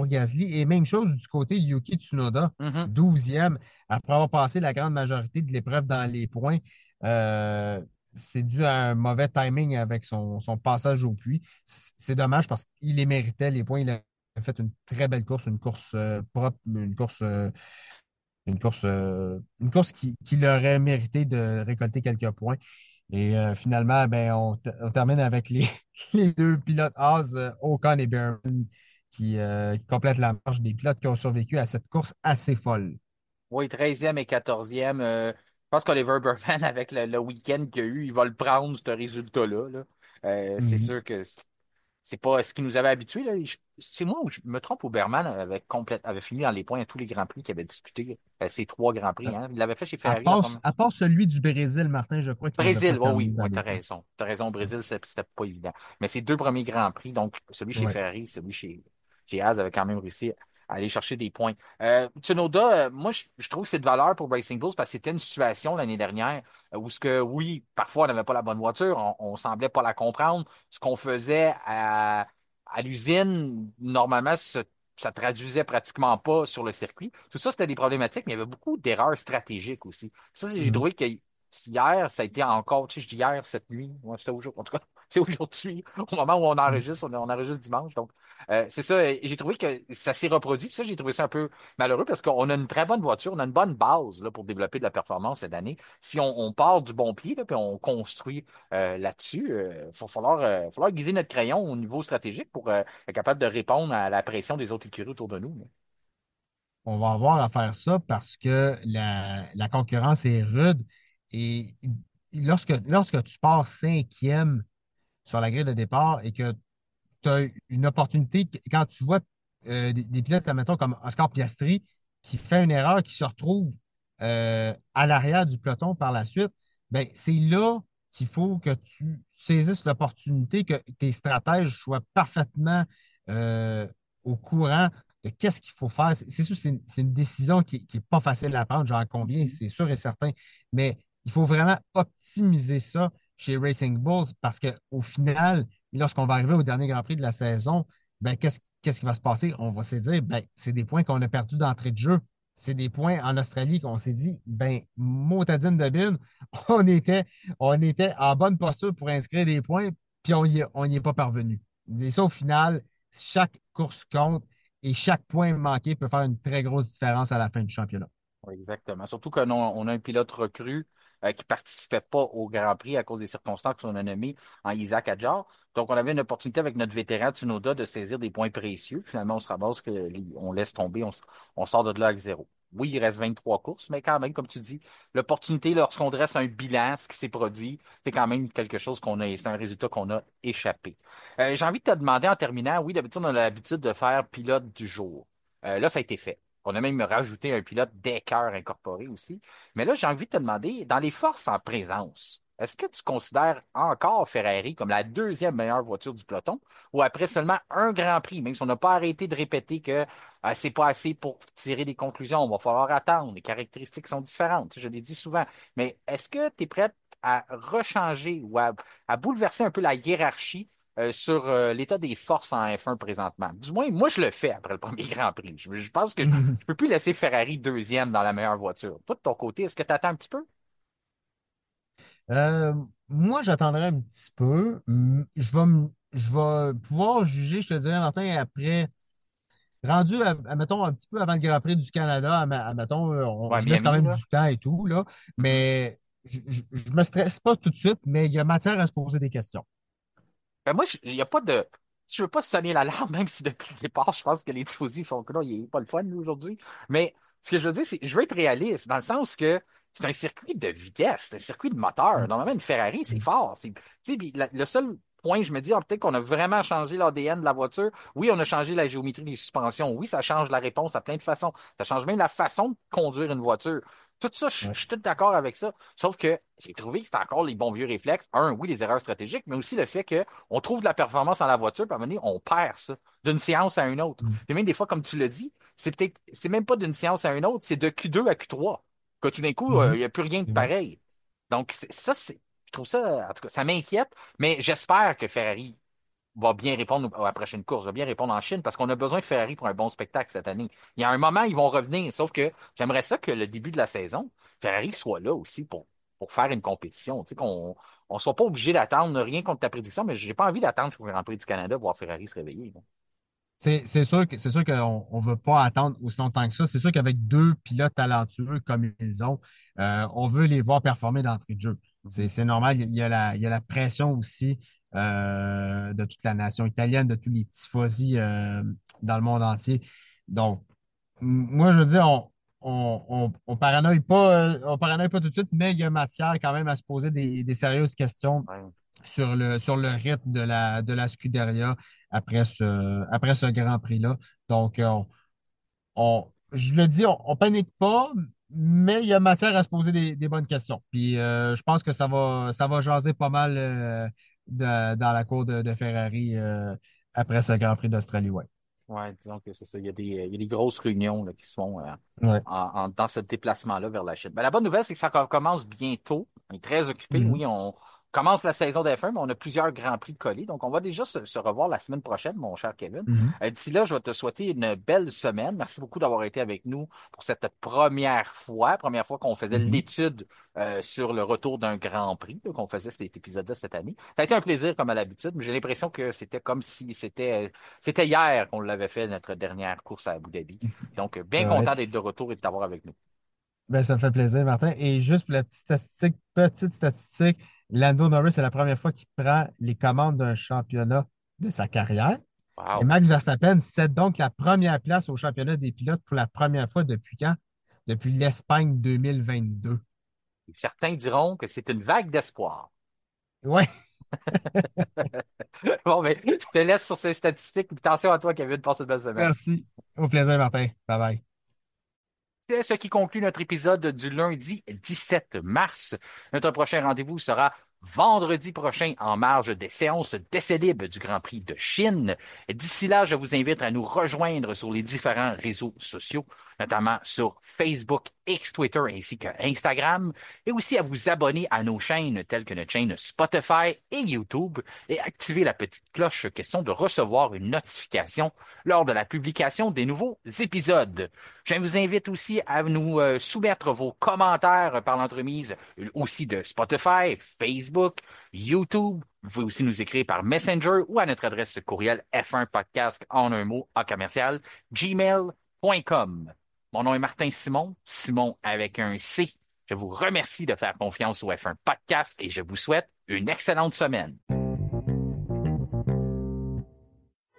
Gasly. Et même chose du côté Yuki Tsunoda. Mhm. 12e, après avoir passé la grande majorité de l'épreuve dans les points. Euh, c'est dû à un mauvais timing avec son passage au puits. C'est dommage parce qu'il les méritait, les points. Il a fait une très belle course, une course propre, une course qui aurait mérité de récolter quelques points. Et finalement, ben, on termine avec les deux pilotes Haas, Ocon et Berman, qui complètent la marche des pilotes qui ont survécu à cette course assez folle. Oui, 13e et 14e. Je pense qu'Oliver Burman, avec le week-end qu'il a eu, il va le prendre, ce résultat-là, là. C'est Mhm. sûr que c'est pas ce qui nous avait habitués, là. C'est moi où je me trompe, où Berman avait fini dans les points à tous les Grands Prix qu'il avait disputés. Ces trois Grands Prix, hein. Il l'avait fait chez Ferrari la première. À part celui du Brésil, Martin, je crois qu'il n'avait pas Brésil, oui, terminé oui, dans ouais, les t'as points. raison. T'as raison, au Brésil, c'était pas évident. Mais ces deux premiers Grands Prix, donc celui chez Ouais. Ferrari, celui chez Haas, avait quand même réussi à aller chercher des points. Tsunoda, moi, je trouve que c'est de valeur pour Racing Bulls parce que c'était une situation l'année dernière où ce que, oui, parfois on n'avait pas la bonne voiture, on semblait pas la comprendre. Ce qu'on faisait à l'usine, normalement, ça traduisait pratiquement pas sur le circuit. Tout ça, c'était des problématiques, mais il y avait beaucoup d'erreurs stratégiques aussi. Ça, j'ai Mhm. trouvé que hier, ça a été encore, tu sais, je dis hier, cette nuit, ouais, c'était aujourd'hui, en tout cas, c'est aujourd'hui, au moment où on Mhm. enregistre, on enregistre dimanche, donc c'est ça, j'ai trouvé que ça s'est reproduit, puis ça, j'ai trouvé ça un peu malheureux parce qu'on a une très bonne voiture, on a une bonne base là, pour développer de la performance cette année. Si on part du bon pied, là, puis on construit là-dessus, falloir guider notre crayon au niveau stratégique pour être capable de répondre à la pression des autres écuries autour de nous, là. on va avoir à faire ça parce que la concurrence est rude. Et lorsque tu pars cinquième sur la grille de départ et que tu as une opportunité, quand tu vois des pilotes, admettons, comme Oscar Piastri, qui fait une erreur, qui se retrouve à l'arrière du peloton par la suite, ben, c'est là qu'il faut que tu saisisses l'opportunité, que tes stratèges soient parfaitement euh, au courant de qu'est-ce qu'il faut faire. C'est sûr, c'est une décision qui n'est pas facile à prendre, j'en conviens, c'est sûr et certain, mais il faut vraiment optimiser ça chez Racing Bulls parce qu'au final, lorsqu'on va arriver au dernier Grand Prix de la saison, ben, qu'est-ce qui va se passer? On va se dire, ben, c'est des points qu'on a perdus d'entrée de jeu. C'est des points en Australie qu'on s'est dit, ben, motadine de bine, on était, on était en bonne posture pour inscrire des points, puis on y est pas parvenu. Et ça, au final, chaque course compte et chaque point manqué peut faire une très grosse différence à la fin du championnat. Oui, exactement. Surtout qu'on on a un pilote recru qui participait pas au Grand Prix à cause des circonstances qu'on a nommées en Isaac Hadjar. Donc, on avait une opportunité avec notre vétéran Tsunoda de saisir des points précieux. Finalement, on se ramasse que on laisse tomber, on sort de là avec zéro. Oui, il reste 23 courses, mais quand même, comme tu dis, l'opportunité, lorsqu'on dresse un bilan, ce qui s'est produit, c'est quand même quelque chose c'est un résultat qu'on a échappé. J'ai envie de te demander en terminant, oui, d'habitude, on a l'habitude de faire pilote du jour. Là, ça a été fait. On a même rajouté un pilote d'écœur incorporé aussi. Mais là, j'ai envie de te demander, dans les forces en présence, est-ce que tu considères encore Ferrari comme la deuxième meilleure voiture du peloton ou après seulement un Grand Prix, même si on n'a pas arrêté de répéter que c'est pas assez pour tirer des conclusions, on va falloir attendre, les caractéristiques sont différentes, je l'ai dit souvent. Mais est-ce que tu es prête à rechanger ou à bouleverser un peu la hiérarchie sur l'état des forces en F1 présentement? Du moins, moi, je le fais après le premier Grand Prix. Je pense que je peux plus laisser Ferrari deuxième dans la meilleure voiture. Toi, de ton côté, est-ce que tu attends un petit peu? Euh, Moi, j'attendrai un petit peu. Je vais pouvoir juger, je te dirais, Martin, après, rendu, mettons, un petit peu avant le Grand Prix du Canada, admettons, Ouais, je laisse quand Miami, même là. du temps et tout, là, Mhm. mais je me stresse pas tout de suite, mais il y a matière à se poser des questions. Ben moi, il n'y a pas de. Je veux pas sonner l'alarme, même si depuis le départ, je pense que les tifosi font que non, il n'est pas le fun, lui, aujourd'hui. Mais ce que je veux dire, c'est je veux être réaliste, dans le sens que c'est un circuit de vitesse, c'est un circuit de moteur. Mm, Normalement, une Ferrari, c'est mm, fort. Tu sais, puis le seul point, je me dis, peut-être qu'on a vraiment changé l'ADN de la voiture. Oui, on a changé la géométrie des suspensions. Oui, ça change la réponse à plein de façons. Ça change même la façon de conduire une voiture. Tout ça, je ouais. suis tout d'accord avec ça. Sauf que j'ai trouvé que c'était encore les bons vieux réflexes. Un, oui, les erreurs stratégiques, mais aussi le fait qu'on trouve de la performance dans la voiture, puis à un moment donné, on perd ça d'une séance à une autre. Mm, Puis même des fois, comme tu l'as dit, c'est même pas d'une séance à une autre, c'est de Q2 à Q3. Que tout d'un coup, il mhm. n'y a plus rien de C'est vrai. pareil. Donc, je trouve ça, en tout cas, ça m'inquiète, mais j'espère que Ferrari va bien répondre à la prochaine course, va bien répondre en Chine, parce qu'on a besoin de Ferrari pour un bon spectacle cette année. Il y a un moment, ils vont revenir, sauf que j'aimerais ça que le début de la saison, Ferrari soit là aussi pour faire une compétition. Tu sais, qu'on on soit pas obligé d'attendre rien contre ta prédiction, mais j'ai pas envie d'attendre jusqu'au Grand Prix du Canada pour voir Ferrari se réveiller. Là. C'est sûr qu'on ne veut pas attendre aussi longtemps que ça. C'est sûr qu'avec deux pilotes talentueux comme ils ont, on veut les voir performer d'entrée de jeu. C'est Mhm. c'est normal. Il y a la pression aussi de toute la nation italienne, de tous les tifosi dans le monde entier. Donc, moi, je veux dire, on paranoïe pas tout de suite, mais il y a matière quand même à se poser des sérieuses questions Ouais. sur le rythme de la Scuderia après ce Grand Prix-là. Donc, je le dis, on panique pas, mais il y a matière à se poser des bonnes questions. Puis, je pense que ça va jaser pas mal dans la cour de Ferrari après ce Grand Prix d'Australie, ouais. Ouais, disons que c'est ça. Il y a des grosses réunions là, qui se font Ouais. dans ce déplacement-là vers la Chine. Ben, la bonne nouvelle, c'est que ça commence bientôt. On est très occupé. Mhm. Oui, on commence la saison d'F1, mais on a plusieurs grands prix de coller. Donc, on va déjà se revoir la semaine prochaine, mon cher Kevin. Mhm. D'ici là, je vais te souhaiter une belle semaine. Merci beaucoup d'avoir été avec nous pour cette première fois qu'on faisait Mhm. l'étude sur le retour d'un Grand Prix, là, qu'on faisait cet épisode-là cette année. Ça a été un plaisir comme à l'habitude, mais j'ai l'impression que c'était comme si c'était hier qu'on l'avait fait, notre dernière course à Abu Dhabi. Donc, bien Ouais. content d'être de retour et de t'avoir avec nous. Ben, ça me fait plaisir, Martin. Et juste pour la petite statistique, Lando Norris, c'est la première fois qu'il prend les commandes d'un championnat de sa carrière. Et Wow. Max Verstappen cède donc la première place au championnat des pilotes pour la première fois depuis quand? Depuis l'Espagne 2022. Certains diront que c'est une vague d'espoir. Ouais, Bon, ben, je te laisse sur ces statistiques. Attention à toi, Kevin, passe une belle semaine. merci. Au plaisir, Martin. Bye bye. C'est ce qui conclut notre épisode du lundi 17 mars. Notre prochain rendez-vous sera vendredi prochain en marge des séances d'essais libres du Grand Prix de Chine. D'ici là, je vous invite à nous rejoindre sur les différents réseaux sociaux, notamment sur Facebook, X, Twitter ainsi que Instagram, et aussi à vous abonner à nos chaînes telles que notre chaîne Spotify et YouTube et activer la petite cloche question de recevoir une notification lors de la publication des nouveaux épisodes. Je vous invite aussi à nous soumettre vos commentaires par l'entremise aussi de Spotify, Facebook, YouTube. Vous pouvez aussi nous écrire par Messenger ou à notre adresse courriel f1podcast en un mot en commercial gmail.com. Mon nom est Martin Simon, Simon avec un C. Je vous remercie de faire confiance au F1 Podcast et je vous souhaite une excellente semaine.